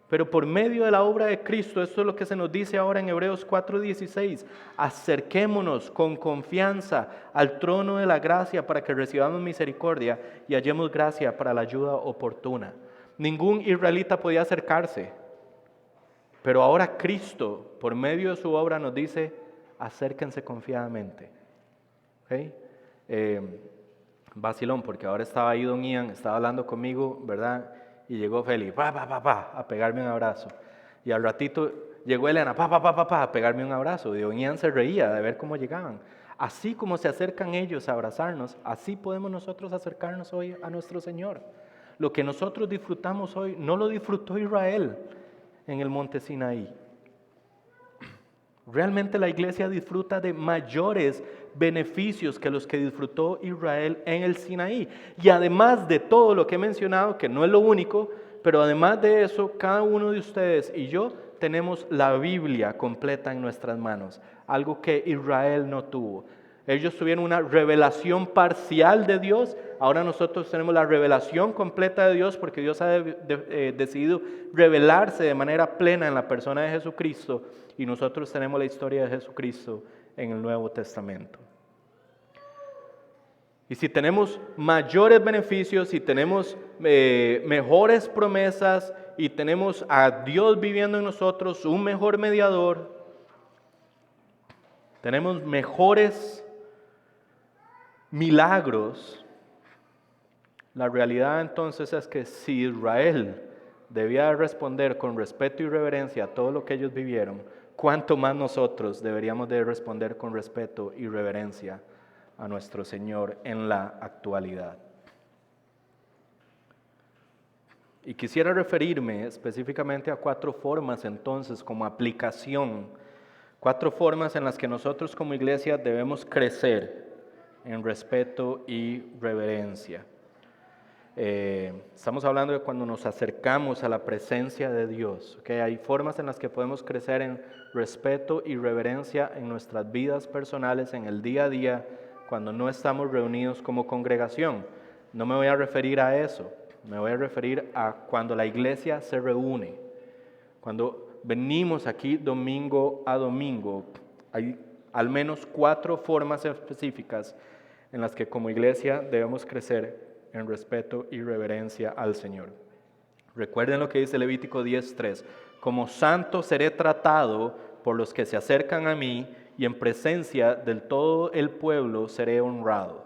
Pero por medio de la obra de Cristo, esto es lo que se nos dice ahora en Hebreos 4:16, acerquémonos con confianza al trono de la gracia para que recibamos misericordia y hallemos gracia para la ayuda oportuna. Ningún israelita podía acercarse, pero ahora Cristo, por medio de su obra, nos dice, acérquense confiadamente. ¿Okay? Vacilón, porque ahora estaba ahí don Ian, estaba hablando conmigo, ¿verdad? Y llegó Feli, a pegarme un abrazo. Y al ratito llegó Elena, a pegarme un abrazo. Y don Ian se reía de ver cómo llegaban. Así como se acercan ellos a abrazarnos, así podemos nosotros acercarnos hoy a nuestro Señor. Lo que nosotros disfrutamos hoy, no lo disfrutó Israel en el monte Sinaí. Realmente la iglesia disfruta de mayores beneficios que los que disfrutó Israel en el Sinaí. Y además de todo lo que he mencionado, que no es lo único, pero además de eso, cada uno de ustedes y yo tenemos la Biblia completa en nuestras manos, algo que Israel no tuvo. Ellos tuvieron una revelación parcial de Dios, ahora nosotros tenemos la revelación completa de Dios porque Dios ha decidido revelarse de manera plena en la persona de Jesucristo y nosotros tenemos la historia de Jesucristo en el Nuevo Testamento. Y si tenemos mayores beneficios, si tenemos mejores promesas y tenemos a Dios viviendo en nosotros, un mejor mediador, tenemos mejores milagros, la realidad entonces es que si Israel debía responder con respeto y reverencia a todo lo que ellos vivieron, ¿cuánto más nosotros deberíamos de responder con respeto y reverencia a nuestro Señor en la actualidad? Y quisiera referirme específicamente a 4 formas entonces como aplicación, 4 formas en las que nosotros como iglesia debemos crecer en respeto y reverencia. Estamos hablando de cuando nos acercamos a la presencia de Dios. ¿Okay? Hay formas en las que podemos crecer en respeto y reverencia en nuestras vidas personales, en el día a día, cuando no estamos reunidos como congregación. No me voy a referir a eso, me voy a referir a cuando la iglesia se reúne. Cuando venimos aquí domingo a domingo, hay al menos 4 formas específicas en las que como iglesia debemos crecer en respeto y reverencia al Señor. Recuerden lo que dice Levítico 10:3, como santo seré tratado por los que se acercan a mí y en presencia del todo el pueblo seré honrado.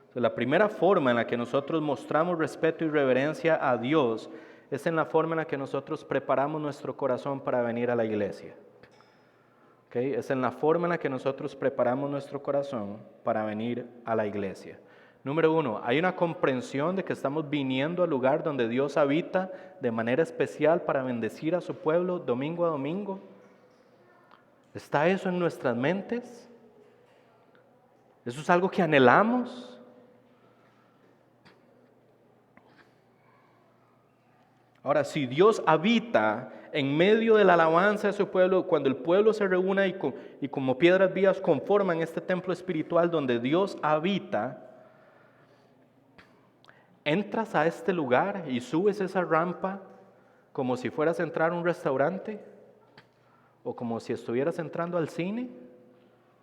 Entonces, la primera forma en la que nosotros mostramos respeto y reverencia a Dios es en la forma en la que nosotros preparamos nuestro corazón para venir a la iglesia. ¿Okay? Es en la forma en la que nosotros preparamos nuestro corazón para venir a la iglesia. Número 1, hay una comprensión de que estamos viniendo al lugar donde Dios habita de manera especial para bendecir a su pueblo domingo a domingo. ¿Está eso en nuestras mentes? ¿Eso es algo que anhelamos? Ahora, si Dios habita en medio de la alabanza de su pueblo, cuando el pueblo se reúne y como piedras vivas conforman este templo espiritual donde Dios habita, entras a este lugar y subes esa rampa como si fueras a entrar a un restaurante, o como si estuvieras entrando al cine,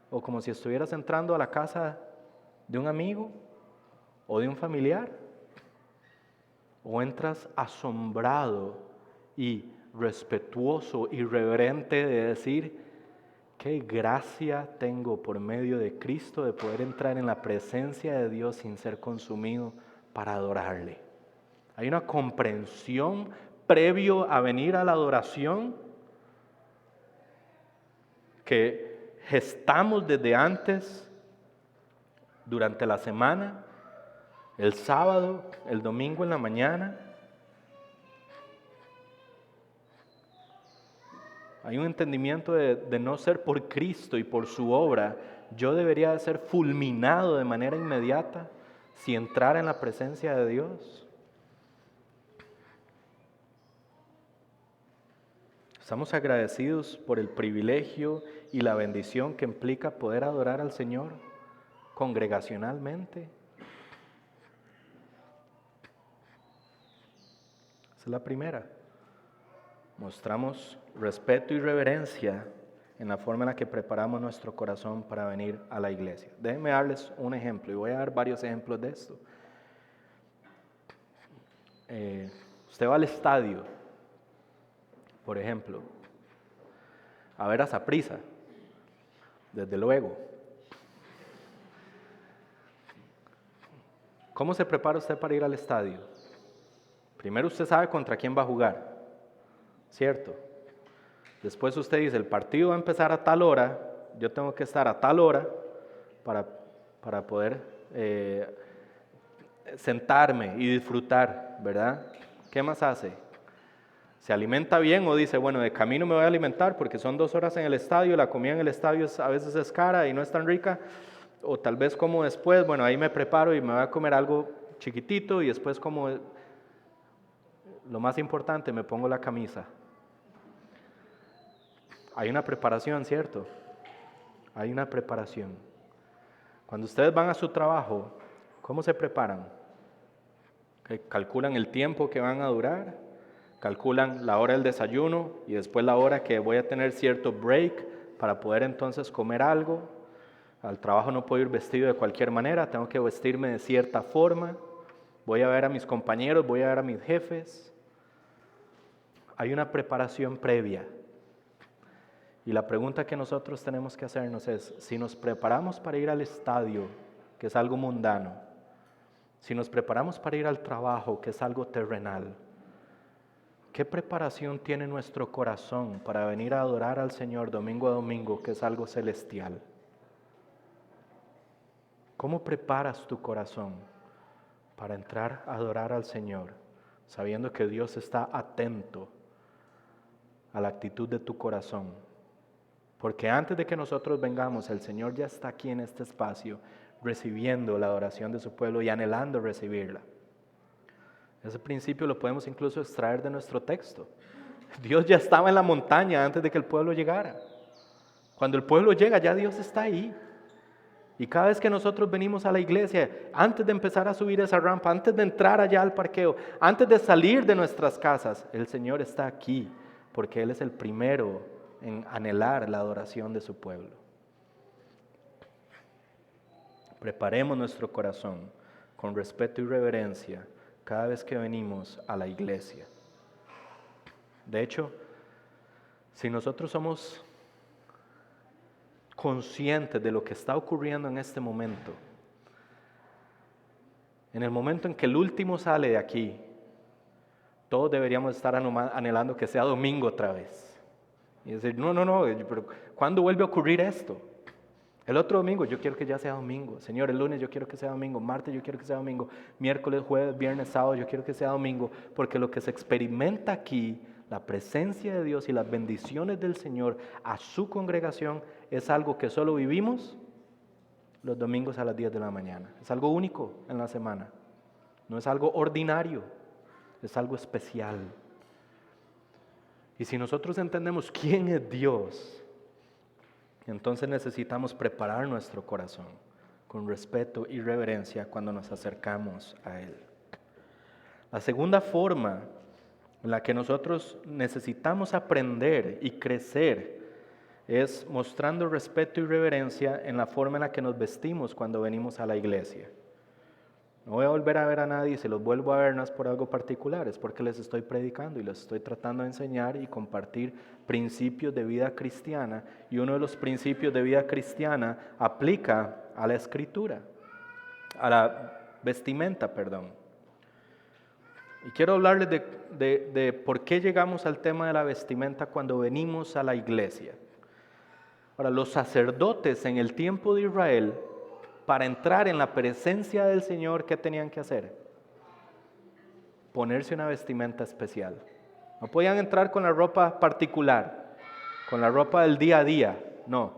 o como si estuvieras entrando a la casa de un amigo. o de un familiar? ¿O entras asombrado y respetuoso y reverente de decir, qué gracia tengo por medio de Cristo de poder entrar en la presencia de Dios sin ser consumido para adorarle? Hay una comprensión previo a venir a la adoración que gestamos desde antes, durante la semana, el sábado, el domingo en la mañana. Hay un entendimiento de no ser por Cristo y por su obra. Yo debería de ser fulminado de manera inmediata si entrara en la presencia de Dios. Estamos agradecidos por el privilegio y la bendición que implica poder adorar al Señor congregacionalmente. Esa es la primera. Mostramos respeto y reverencia en la forma en la que preparamos nuestro corazón para venir a la iglesia. Déjenme darles un ejemplo y voy a dar varios ejemplos de esto. Usted va al estadio, por ejemplo, a ver a Saprissa, desde luego. ¿Cómo se prepara usted para ir al estadio? Primero usted sabe contra quién va a jugar, ¿cierto? Después usted dice, el partido va a empezar a tal hora, yo tengo que estar a tal hora para poder sentarme y disfrutar, ¿verdad? ¿Qué más hace? ¿Se alimenta bien o dice, bueno, de camino me voy a alimentar porque son 2 horas en el estadio, la comida en el estadio a veces es cara y no es tan rica? O tal vez como después, bueno, ahí me preparo y me voy a comer algo chiquitito y después como lo más importante, me pongo la camisa. Hay una preparación, ¿cierto? Hay una preparación. Cuando ustedes van a su trabajo, ¿cómo se preparan? Calculan el tiempo que van a durar, calculan la hora del desayuno y después la hora que voy a tener cierto break para poder entonces comer algo. Al trabajo no puedo ir vestido de cualquier manera, tengo que vestirme de cierta forma. Voy a ver a mis compañeros, voy a ver a mis jefes. Hay una preparación previa. Y la pregunta que nosotros tenemos que hacernos es, si nos preparamos para ir al estadio, que es algo mundano, si nos preparamos para ir al trabajo, que es algo terrenal, ¿qué preparación tiene nuestro corazón para venir a adorar al Señor domingo a domingo, que es algo celestial? ¿Cómo preparas tu corazón para entrar a adorar al Señor, sabiendo que Dios está atento a la actitud de tu corazón? Porque antes de que nosotros vengamos, el Señor ya está aquí en este espacio, recibiendo la adoración de su pueblo y anhelando recibirla. Ese principio lo podemos incluso extraer de nuestro texto. Dios ya estaba en la montaña antes de que el pueblo llegara. Cuando el pueblo llega, ya Dios está ahí. Y cada vez que nosotros venimos a la iglesia, antes de empezar a subir esa rampa, antes de entrar allá al parqueo, antes de salir de nuestras casas, el Señor está aquí, porque Él es el primero en anhelar la adoración de su pueblo. Preparemos nuestro corazón con respeto y reverencia cada vez que venimos a la iglesia. De hecho, si nosotros somos conscientes de lo que está ocurriendo en este momento, en el momento en que el último sale de aquí, todos deberíamos estar anhelando que sea domingo otra vez. Y decir, no, pero ¿cuándo vuelve a ocurrir esto? El otro domingo, yo quiero que ya sea domingo. Señor, el lunes yo quiero que sea domingo. Martes yo quiero que sea domingo. Miércoles, jueves, viernes, sábado yo quiero que sea domingo. Porque lo que se experimenta aquí, la presencia de Dios y las bendiciones del Señor a su congregación, es algo que solo vivimos los domingos a las 10 de la mañana. Es algo único en la semana. No es algo ordinario, es algo especial. Y si nosotros entendemos quién es Dios, entonces necesitamos preparar nuestro corazón con respeto y reverencia cuando nos acercamos a Él. La segunda forma en la que nosotros necesitamos aprender y crecer es mostrando respeto y reverencia en la forma en la que nos vestimos cuando venimos a la iglesia. No voy a volver a ver a nadie, y si los vuelvo a ver no es por algo particular, es porque les estoy predicando y les estoy tratando de enseñar y compartir principios de vida cristiana. Y uno de los principios de vida cristiana aplica a la escritura, a la vestimenta, perdón. Y quiero hablarles de por qué llegamos al tema de la vestimenta cuando venimos a la iglesia. Ahora, los sacerdotes en el tiempo de Israel, para entrar en la presencia del Señor, ¿qué tenían que hacer? Ponerse una vestimenta especial. No podían entrar con la ropa particular, con la ropa del día a día, no.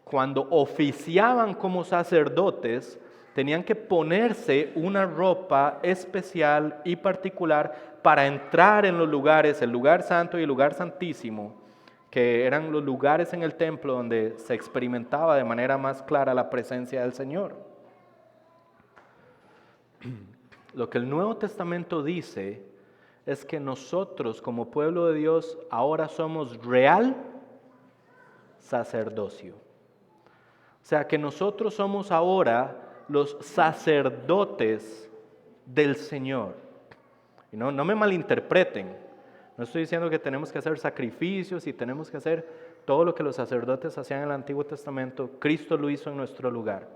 Cuando oficiaban como sacerdotes, tenían que ponerse una ropa especial y particular para entrar en los lugares, el lugar santo y el lugar santísimo, que eran los lugares en el templo donde se experimentaba de manera más clara la presencia del Señor. Lo que el Nuevo Testamento dice es que nosotros como pueblo de Dios ahora somos real sacerdocio. O sea que nosotros somos ahora los sacerdotes del Señor. Y no me malinterpreten. No estoy diciendo que tenemos que hacer sacrificios y tenemos que hacer todo lo que los sacerdotes hacían en el Antiguo Testamento. Cristo lo hizo en nuestro lugar.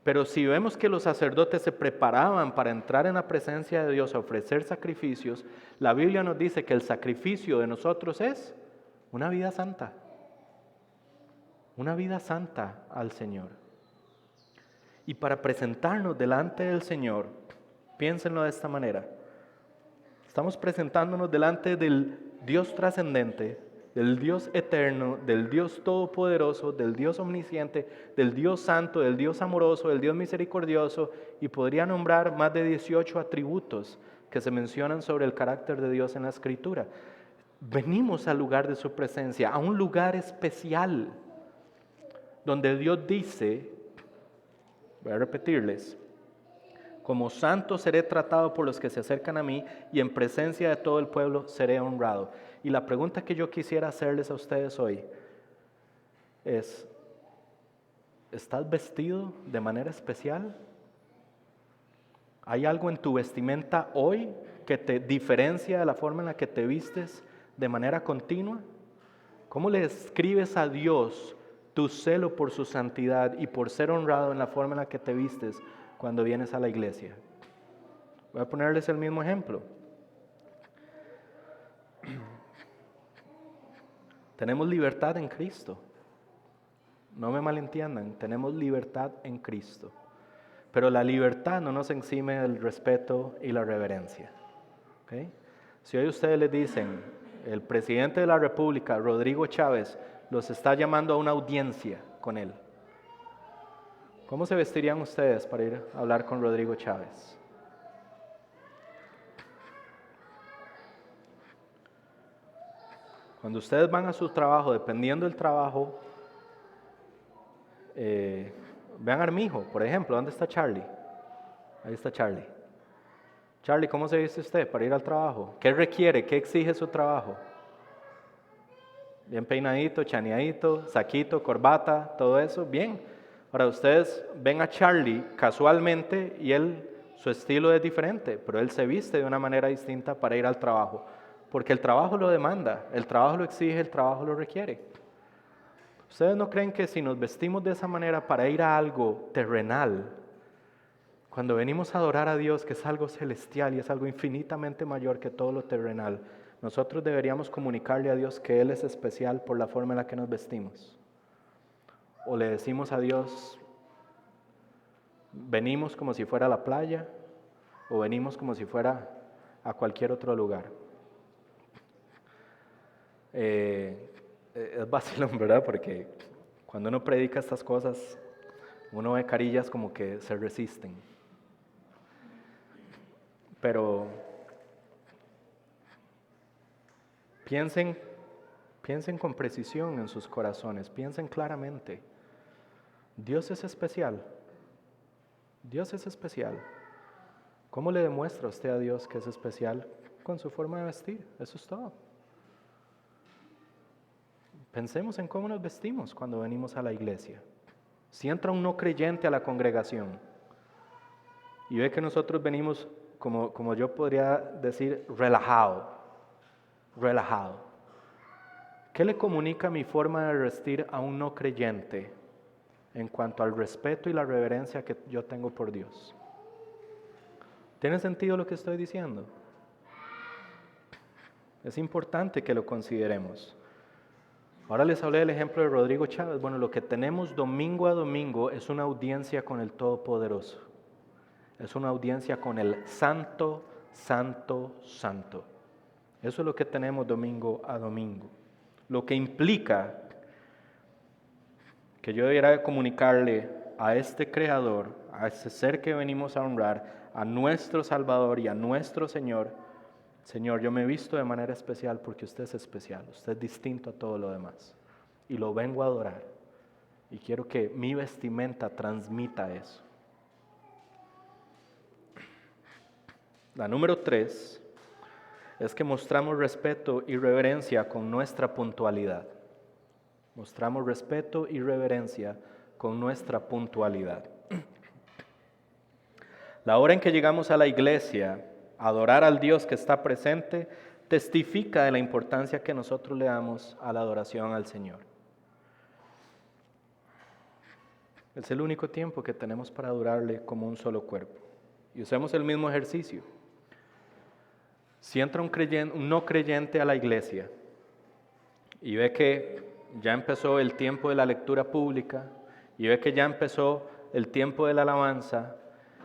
Pero si vemos que los sacerdotes se preparaban para entrar en la presencia de Dios a ofrecer sacrificios, la Biblia nos dice que el sacrificio de nosotros es una vida santa. Una vida santa al Señor. Y para presentarnos delante del Señor, piénsenlo de esta manera. Estamos presentándonos delante del Dios trascendente, del Dios eterno, del Dios todopoderoso, del Dios omnisciente, del Dios santo, del Dios amoroso, del Dios misericordioso, y podría nombrar más de 18 atributos que se mencionan sobre el carácter de Dios en la Escritura. Venimos al lugar de su presencia, a un lugar especial, donde Dios dice, voy a repetirles, como santo seré tratado por los que se acercan a mí y en presencia de todo el pueblo seré honrado. Y la pregunta que yo quisiera hacerles a ustedes hoy es, ¿estás vestido de manera especial? ¿Hay algo en tu vestimenta hoy que te diferencia de la forma en la que te vistes de manera continua? ¿Cómo le escribes a Dios tu celo por su santidad y por ser honrado en la forma en la que te vistes cuando vienes a la iglesia? Voy a ponerles el mismo ejemplo. Tenemos libertad en Cristo. No me malentiendan, tenemos libertad en Cristo. Pero la libertad no nos exime del respeto y la reverencia. ¿Okay? Si hoy ustedes le dicen, el presidente de la República, Rodrigo Chávez, los está llamando a una audiencia con él, ¿cómo se vestirían ustedes para ir a hablar con Rodrigo Chávez? Cuando ustedes van a su trabajo, dependiendo del trabajo, vean a Armijo, por ejemplo. ¿Dónde está Charlie? Ahí está Charlie. Charlie, ¿cómo se viste usted para ir al trabajo? ¿Qué requiere? ¿Qué exige su trabajo? Bien peinadito, chaneadito, saquito, corbata, todo eso, bien. Ahora ustedes ven a Charlie casualmente y su estilo es diferente, pero él se viste de una manera distinta para ir al trabajo, porque el trabajo lo demanda, el trabajo lo exige, el trabajo lo requiere. ¿Ustedes no creen que si nos vestimos de esa manera para ir a algo terrenal, cuando venimos a adorar a Dios, que es algo celestial y es algo infinitamente mayor que todo lo terrenal, nosotros deberíamos comunicarle a Dios que Él es especial por la forma en la que nos vestimos? ¿O le decimos a Dios, venimos como si fuera a la playa o venimos como si fuera a cualquier otro lugar? Es vacilón, ¿verdad? Porque cuando uno predica estas cosas, uno ve carillas como que se resisten. Pero piensen con precisión en sus corazones, piensen claramente. Dios es especial. Dios es especial. ¿Cómo le demuestra usted a Dios que es especial? Con su forma de vestir, eso es todo. Pensemos en cómo nos vestimos cuando venimos a la iglesia. Si entra un no creyente a la congregación, y ve que nosotros venimos, como yo podría decir, relajado. ¿Qué le comunica mi forma de vestir a un no creyente en cuanto al respeto y la reverencia que yo tengo por Dios? ¿Tiene sentido lo que estoy diciendo? Es importante que lo consideremos. Ahora les hablé del ejemplo de Rodrigo Chávez. Bueno, lo que tenemos domingo a domingo es una audiencia con el Todopoderoso. Es una audiencia con el Santo, Santo, Santo. Eso es lo que tenemos domingo a domingo. Lo que implica que yo debiera comunicarle a este Creador, a ese ser que venimos a honrar, a nuestro Salvador y a nuestro Señor: Señor, yo me he visto de manera especial porque usted es especial, usted es distinto a todo lo demás. Y lo vengo a adorar. Y quiero que mi vestimenta transmita eso. La número 3 es que mostramos respeto y reverencia con nuestra puntualidad. Mostramos respeto y reverencia con nuestra puntualidad. La hora en que llegamos a la iglesia a adorar al Dios que está presente testifica de la importancia que nosotros le damos a la adoración al Señor. Es el único tiempo que tenemos para adorarle como un solo cuerpo. Y usemos el mismo ejercicio. Si entra un no creyente a la iglesia y ve que ya empezó el tiempo de la lectura pública y ve que ya empezó el tiempo de la alabanza,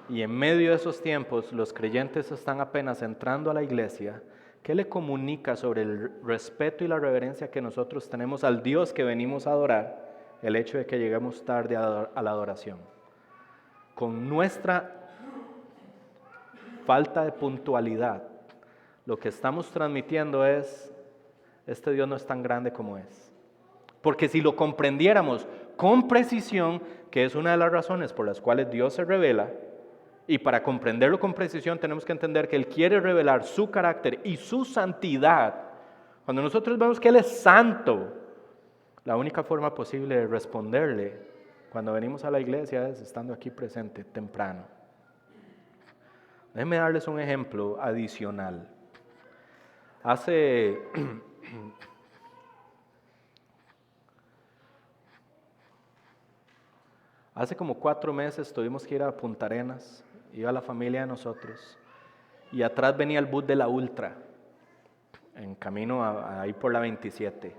y en medio de esos tiempos los creyentes están apenas entrando a la iglesia, ¿qué le comunica sobre el respeto y la reverencia que nosotros tenemos al Dios que venimos a adorar el hecho de que lleguemos tarde a la adoración? Con nuestra falta de puntualidad, lo que estamos transmitiendo es: este Dios no es tan grande como es. Porque si lo comprendiéramos con precisión, que es una de las razones por las cuales Dios se revela, y para comprenderlo con precisión tenemos que entender que Él quiere revelar su carácter y su santidad. Cuando nosotros vemos que Él es santo, la única forma posible de responderle cuando venimos a la iglesia es estando aquí presente temprano. Déjenme darles un ejemplo adicional. Hace como 4 meses tuvimos que ir a Punta Arenas, iba la familia de nosotros, y atrás venía el bus de la Ultra, en camino ahí por la 27.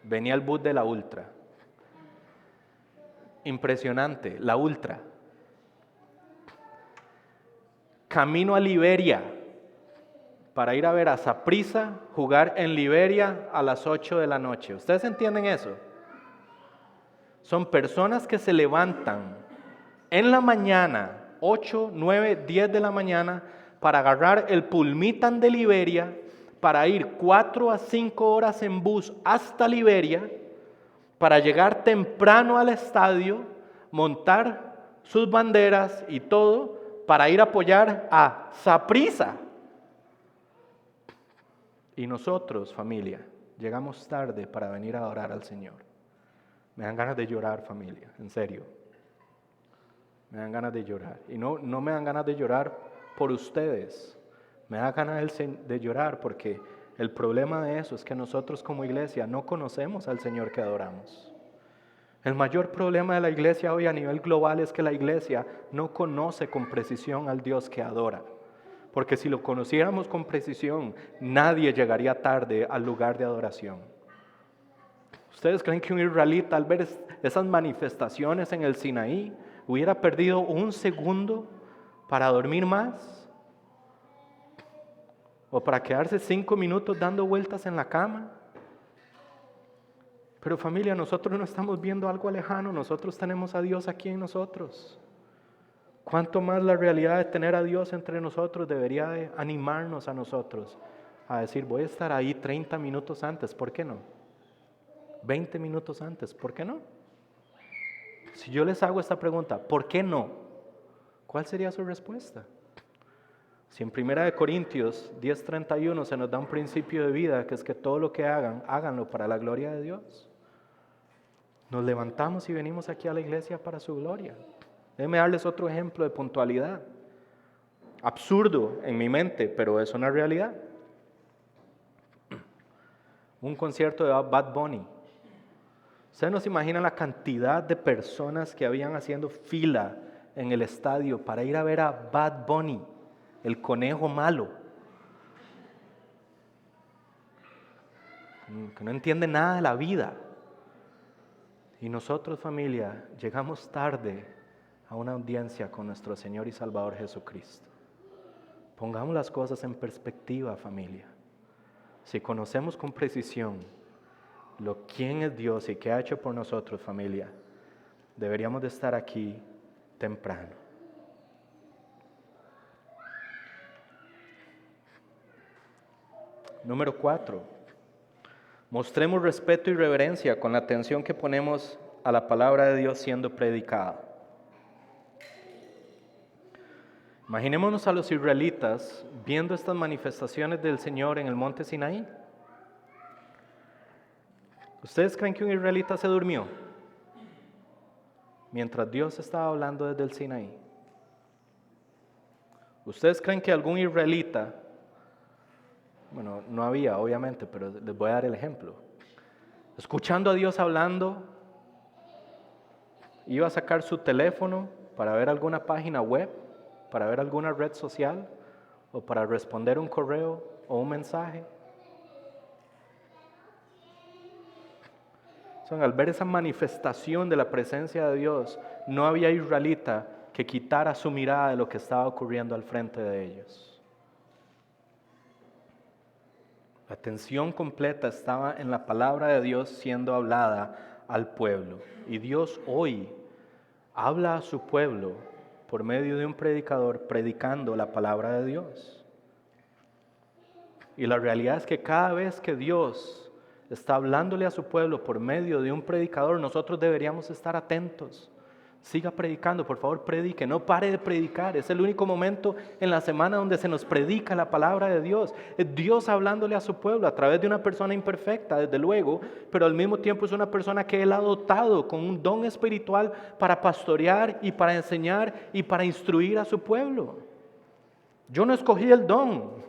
Venía el bus de la Ultra. Impresionante, la Ultra. Camino a Liberia, para ir a ver a Saprissa jugar en Liberia a las 8 de la noche. ¿Ustedes entienden eso? Son personas que se levantan en la mañana, 8, 9, 10 de la mañana, para agarrar el Pulmitan de Liberia, para ir 4 a 5 horas en bus hasta Liberia, para llegar temprano al estadio, montar sus banderas y todo, para ir a apoyar a Saprissa. Y nosotros, familia, llegamos tarde para venir a adorar al Señor. Me dan ganas de llorar, familia, en serio. Me dan ganas de llorar. Y no me dan ganas de llorar por ustedes. Me da ganas de llorar porque el problema de eso es que nosotros como iglesia no conocemos al Señor que adoramos. El mayor problema de la iglesia hoy a nivel global es que la iglesia no conoce con precisión al Dios que adora. Porque si lo conociéramos con precisión, nadie llegaría tarde al lugar de adoración. ¿Ustedes creen que un israelita al ver esas manifestaciones en el Sinaí hubiera perdido un segundo para dormir más? ¿O para quedarse 5 minutos dando vueltas en la cama? Pero familia, nosotros no estamos viendo algo lejano, nosotros tenemos a Dios aquí en nosotros. ¿Cuánto más la realidad de tener a Dios entre nosotros debería de animarnos a nosotros a decir: voy a estar ahí 30 minutos antes, ¿por qué no? 20 minutos antes, ¿por qué no? Si yo les hago esta pregunta, ¿por qué no? ¿Cuál sería su respuesta? Si en 1 Corintios 10:31 se nos da un principio de vida, que es que todo lo que hagan, háganlo para la gloria de Dios. Nos levantamos y venimos aquí a la iglesia para su gloria. Déjenme darles otro ejemplo de puntualidad. absurdo en mi mente, pero es una realidad. Un concierto de Bad Bunny. Ustedes no se imaginan la cantidad de personas que habían haciendo fila en el estadio para ir a ver a Bad Bunny, el conejo malo, que no entiende nada de la vida. Y nosotros, familia, llegamos tarde a una audiencia con nuestro Señor y Salvador Jesucristo. Pongamos las cosas en perspectiva, familia. Si conocemos con precisión quién es Dios y qué ha hecho por nosotros, familia, deberíamos de estar aquí temprano. Número 4. Mostremos respeto y reverencia con la atención que ponemos a la palabra de Dios siendo predicada. Imaginémonos a los israelitas viendo estas manifestaciones del Señor en el monte Sinaí. ¿Ustedes creen que un israelita se durmió mientras Dios estaba hablando desde el Sinaí? ¿Ustedes creen que algún israelita, bueno, no había obviamente, pero les voy a dar el ejemplo, escuchando a Dios hablando, iba a sacar su teléfono para ver alguna página web, para ver alguna red social, o para responder un correo o un mensaje? Al ver esa manifestación de la presencia de Dios, no había israelita que quitara su mirada de lo que estaba ocurriendo al frente de ellos. La atención completa estaba en la palabra de Dios siendo hablada al pueblo. Y Dios hoy habla a su pueblo por medio de un predicador predicando la palabra de Dios. Y la realidad es que cada vez que Dios está hablándole a su pueblo por medio de un predicador, nosotros deberíamos estar atentos. Siga predicando, por favor, predique, no pare de predicar. Es el único momento en la semana donde se nos predica la palabra de Dios. Es Dios hablándole a su pueblo a través de una persona imperfecta, desde luego, pero al mismo tiempo es una persona que Él ha dotado con un don espiritual para pastorear y para enseñar y para instruir a su pueblo. Yo no escogí el don.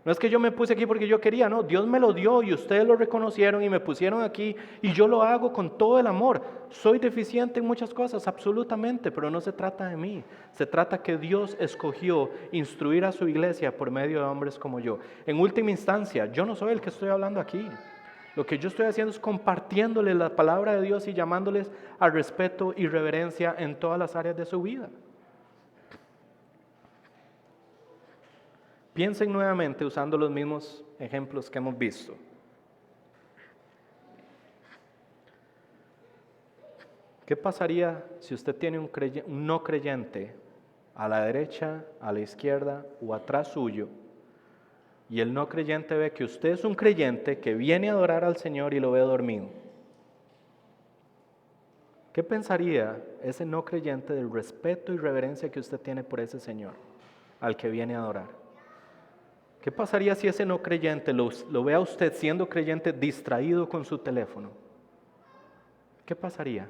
No es que yo me puse aquí porque yo quería, no, Dios me lo dio y ustedes lo reconocieron y me pusieron aquí y yo lo hago con todo el amor. Soy deficiente en muchas cosas, absolutamente, pero no se trata de mí. Se trata que Dios escogió instruir a su iglesia por medio de hombres como yo. En última instancia, yo no soy el que estoy hablando aquí. Lo que yo estoy haciendo es compartiéndoles la palabra de Dios y llamándoles al respeto y reverencia en todas las áreas de su vida. Piensen nuevamente usando los mismos ejemplos que hemos visto. ¿Qué pasaría si usted tiene un no creyente a la derecha, a la izquierda o atrás suyo, y el no creyente ve que usted es un creyente que viene a adorar al Señor y lo ve dormido? ¿Qué pensaría ese no creyente del respeto y reverencia que usted tiene por ese Señor al que viene a adorar? ¿Qué pasaría si ese no creyente lo ve a usted siendo creyente distraído con su teléfono? ¿Qué pasaría?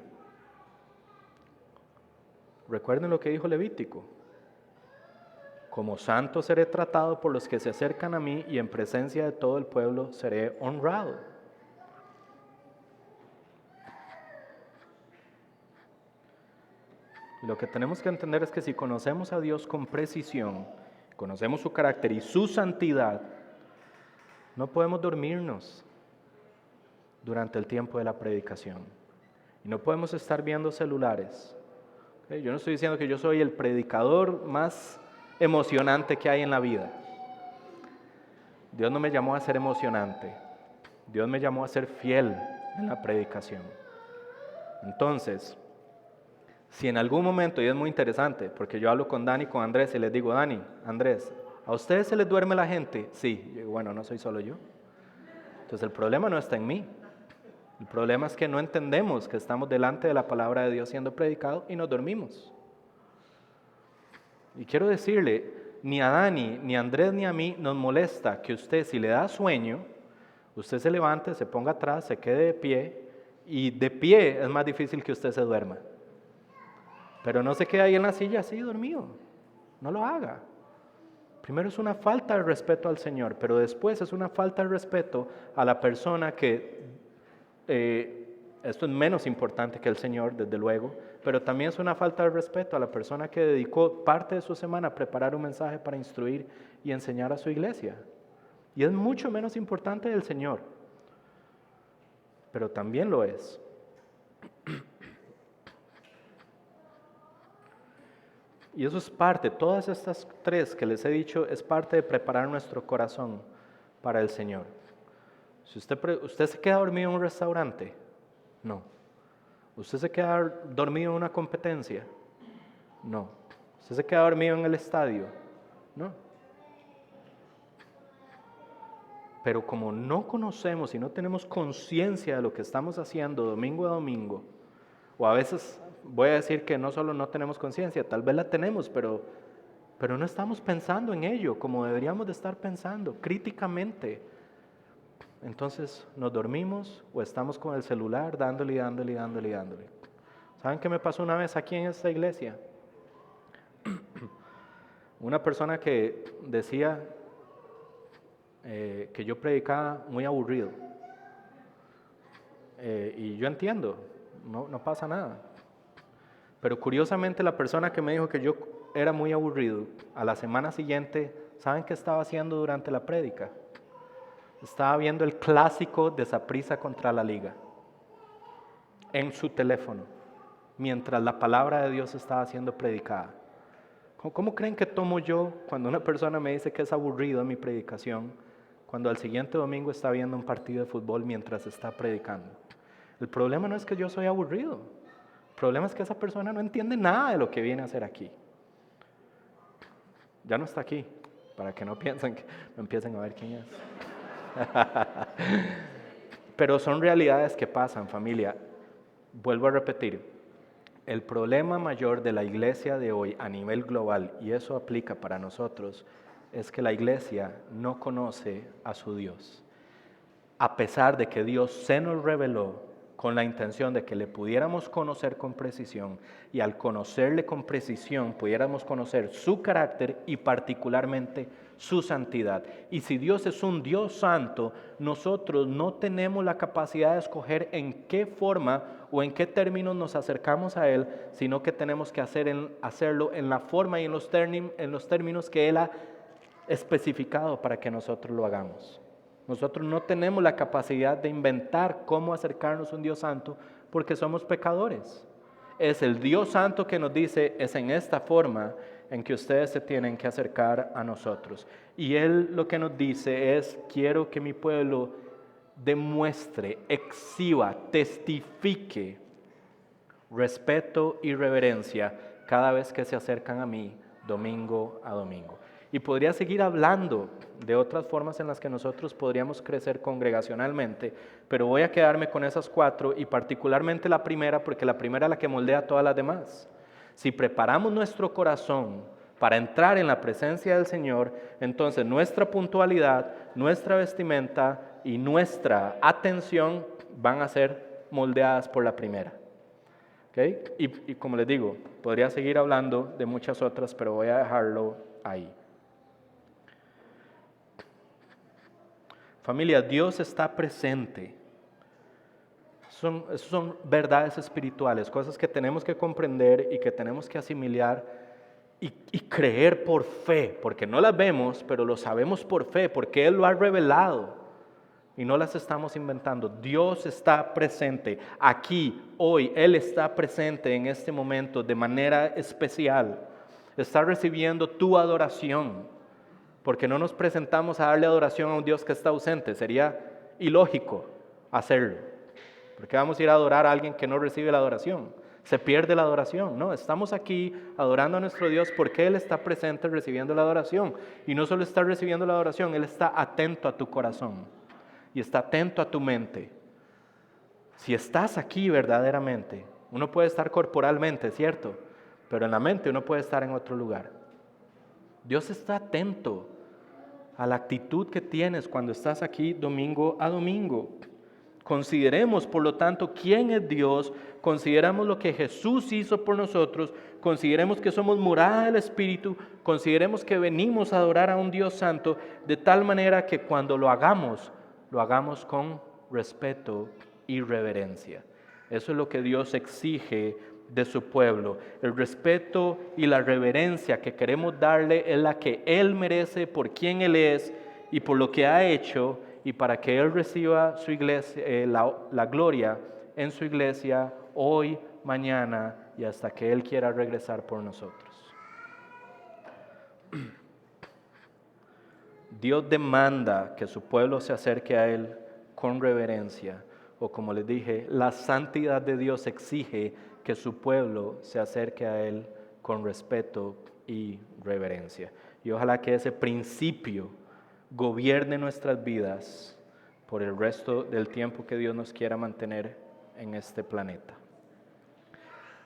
Recuerden lo que dijo Levítico. Como santo seré tratado por los que se acercan a mí y en presencia de todo el pueblo seré honrado. Lo que tenemos que entender es que si conocemos a Dios con precisión, conocemos su carácter y su santidad, no podemos dormirnos durante el tiempo de la predicación. Y no podemos estar viendo celulares. ¿Okay? Yo no estoy diciendo que yo soy el predicador más emocionante que hay en la vida. Dios no me llamó a ser emocionante. Dios me llamó a ser fiel en la predicación. Entonces, si en algún momento, y es muy interesante, porque yo hablo con Dani y con Andrés y les digo, Dani, Andrés, ¿a ustedes se les duerme la gente? Sí. Yo digo, bueno, no soy solo yo. Entonces el problema no está en mí. El problema es que no entendemos que estamos delante de la palabra de Dios siendo predicado y nos dormimos. Y quiero decirle, ni a Dani, ni a Andrés, ni a mí nos molesta que usted, si le da sueño, usted se levante, se ponga atrás, se quede de pie, y de pie es más difícil que usted se duerma. Pero no se quede ahí en la silla así dormido, no lo haga. Primero es una falta de respeto al Señor, pero después es una falta de respeto a la persona que, esto es menos importante que el Señor, desde luego, pero también es una falta de respeto a la persona que dedicó parte de su semana a preparar un mensaje para instruir y enseñar a su iglesia. Y es mucho menos importante del Señor, pero también lo es. Y eso es parte, todas estas tres que les he dicho, es parte de preparar nuestro corazón para el Señor. Si usted se queda dormido en un restaurante, no. ¿Usted se queda dormido en una competencia? No. ¿Usted se queda dormido en el estadio? No. Pero como no conocemos y no tenemos conciencia de lo que estamos haciendo domingo a domingo, o a veces voy a decir que no solo no tenemos conciencia, tal vez la tenemos, pero no estamos pensando en ello como deberíamos de estar pensando, críticamente. Entonces nos dormimos o estamos con el celular dándole. ¿Saben qué me pasó una vez aquí en esta iglesia? Una persona que decía que yo predicaba muy aburrido. Y yo entiendo, no pasa nada. Pero curiosamente la persona que me dijo que yo era muy aburrido, a la semana siguiente, ¿saben qué estaba haciendo durante la prédica? Estaba viendo el clásico de Saprissa contra la Liga en su teléfono, mientras la palabra de Dios estaba siendo predicada. ¿Cómo creen que tomo yo cuando una persona me dice que es aburrido en mi predicación, cuando al siguiente domingo está viendo un partido de fútbol mientras está predicando? El problema no es que yo soy aburrido, el problema es que esa persona no entiende nada de lo que viene a hacer aquí. Ya no está aquí, para que no piensen que no empiecen a ver quién es. Pero son realidades que pasan, familia. Vuelvo a repetir, el problema mayor de la iglesia de hoy a nivel global, y eso aplica para nosotros, es que la iglesia no conoce a su Dios. A pesar de que Dios se nos reveló con la intención de que le pudiéramos conocer con precisión, y al conocerle con precisión pudiéramos conocer su carácter y particularmente su santidad. Y si Dios es un Dios santo, nosotros no tenemos la capacidad de escoger en qué forma o en qué términos nos acercamos a Él, sino que tenemos que hacerlo en la forma y en los términos que Él ha especificado para que nosotros lo hagamos. Nosotros no tenemos la capacidad de inventar cómo acercarnos a un Dios santo porque somos pecadores. Es el Dios santo que nos dice, es en esta forma en que ustedes se tienen que acercar a nosotros. Y Él lo que nos dice es, quiero que mi pueblo demuestre, exhiba, testifique respeto y reverencia cada vez que se acercan a mí domingo a domingo. Y podría seguir hablando de otras formas en las que nosotros podríamos crecer congregacionalmente, pero voy a quedarme con esas 4 y particularmente la primera, porque la primera es la que moldea a todas las demás. Si preparamos nuestro corazón para entrar en la presencia del Señor, entonces nuestra puntualidad, nuestra vestimenta y nuestra atención van a ser moldeadas por la primera. ¿Okay? Y como les digo, podría seguir hablando de muchas otras, pero voy a dejarlo ahí. Familia, Dios está presente. Son verdades espirituales, cosas que tenemos que comprender y que tenemos que asimilar y creer por fe, porque no las vemos, pero lo sabemos por fe, porque Él lo ha revelado y no las estamos inventando. Dios está presente aquí, hoy. Él está presente en este momento de manera especial. Está recibiendo tu adoración. Porque no nos presentamos a darle adoración a un Dios que está ausente. Sería ilógico hacerlo. Porque vamos a ir a adorar a alguien que no recibe la adoración. Se pierde la adoración. No, estamos aquí adorando a nuestro Dios porque Él está presente recibiendo la adoración. Y no solo está recibiendo la adoración, Él está atento a tu corazón. Y está atento a tu mente. Si estás aquí verdaderamente, uno puede estar corporalmente, ¿cierto? Pero en la mente uno puede estar en otro lugar. Dios está atento a la actitud que tienes cuando estás aquí domingo a domingo. Consideremos, por lo tanto, quién es Dios, consideramos lo que Jesús hizo por nosotros, consideremos que somos morada del Espíritu, consideremos que venimos a adorar a un Dios santo, de tal manera que cuando lo hagamos con respeto y reverencia. Eso es lo que Dios exige de su pueblo. El respeto y la reverencia que queremos darle es la que Él merece por quien Él es y por lo que ha hecho, y para que Él reciba su iglesia, la gloria en su iglesia hoy, mañana y hasta que Él quiera regresar por nosotros. Dios demanda que su pueblo se acerque a Él con reverencia, o como les dije, la santidad de Dios exige que su pueblo se acerque a Él con respeto y reverencia. Y ojalá que ese principio gobierne nuestras vidas por el resto del tiempo que Dios nos quiera mantener en este planeta.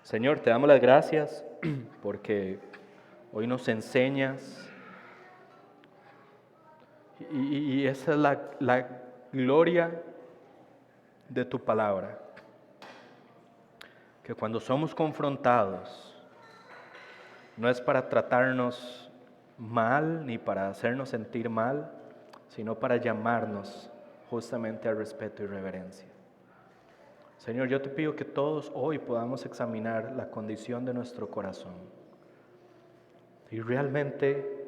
Señor, te damos las gracias porque hoy nos enseñas y esa es la gloria de tu palabra, que cuando somos confrontados no es para tratarnos mal ni para hacernos sentir mal, sino para llamarnos justamente al respeto y reverencia. Señor, yo te pido que todos hoy podamos examinar la condición de nuestro corazón y realmente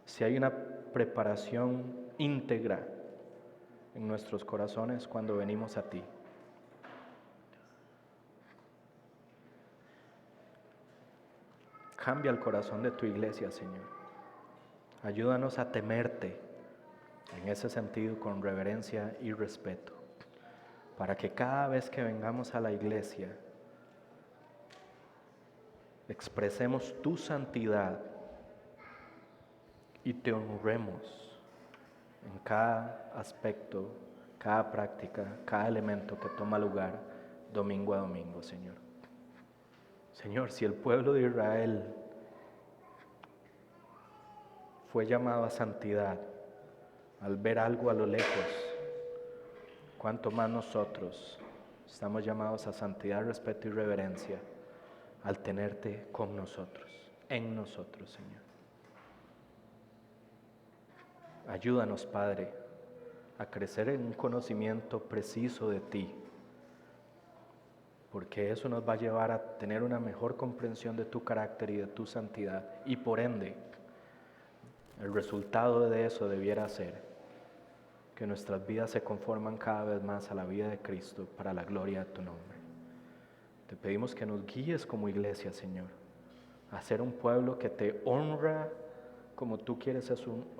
si hay una preparación íntegra en nuestros corazones cuando venimos a ti. Cambia el corazón de tu iglesia, Señor. Ayúdanos a temerte en ese sentido con reverencia y respeto, para que cada vez que vengamos a la iglesia expresemos tu santidad y te honremos en cada aspecto, cada práctica, cada elemento que toma lugar domingo a domingo, Señor. Señor, si el pueblo de Israel fue llamado a santidad al ver algo a lo lejos, cuánto más nosotros estamos llamados a santidad, respeto y reverencia al tenerte con nosotros, en nosotros, Señor. Ayúdanos, Padre, a crecer en un conocimiento preciso de ti, porque eso nos va a llevar a tener una mejor comprensión de tu carácter y de tu santidad, y por ende, el resultado de eso debiera ser que nuestras vidas se conforman cada vez más a la vida de Cristo para la gloria de tu nombre. Te pedimos que nos guíes como iglesia, Señor, a ser un pueblo que te honra como tú quieres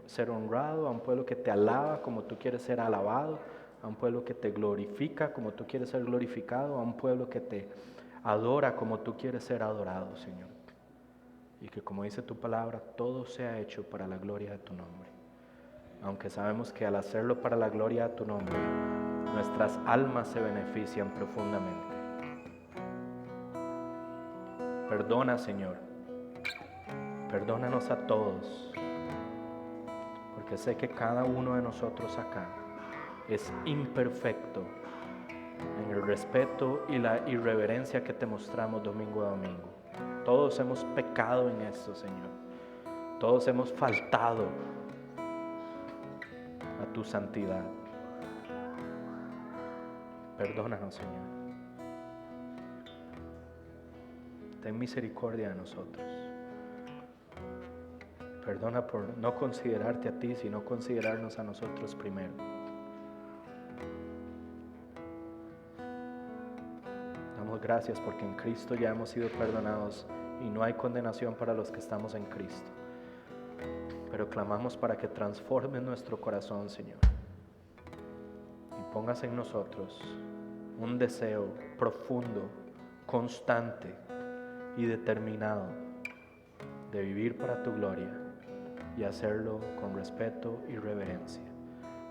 ser honrado, a un pueblo que te alaba como tú quieres ser alabado, a un pueblo que te glorifica como tú quieres ser glorificado, a un pueblo que te adora como tú quieres ser adorado, Señor. Y que, como dice tu palabra, todo sea hecho para la gloria de tu nombre. Aunque sabemos que al hacerlo para la gloria de tu nombre, nuestras almas se benefician profundamente. Perdona, Señor. Perdónanos a todos, porque sé que cada uno de nosotros acá es imperfecto en el respeto y la irreverencia que te mostramos domingo a domingo. Todos hemos pecado en esto, Señor. Todos hemos faltado a tu santidad. Perdónanos, Señor. Ten misericordia de nosotros. Perdona por no considerarte a ti, sino considerarnos a nosotros primero. Damos gracias porque en Cristo ya hemos sido perdonados y no hay condenación para los que estamos en Cristo. Pero clamamos para que transformes nuestro corazón, Señor, y pongas en nosotros un deseo profundo, constante y determinado de vivir para tu gloria y hacerlo con respeto y reverencia,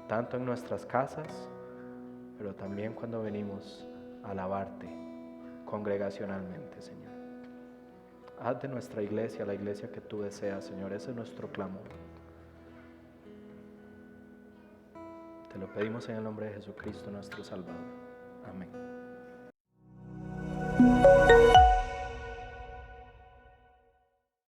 tanto en nuestras casas, pero también cuando venimos a alabarte congregacionalmente, Señor. Haz de nuestra iglesia la iglesia que tú deseas, Señor. Ese es nuestro clamor. Te lo pedimos en el nombre de Jesucristo, nuestro Salvador. Amén.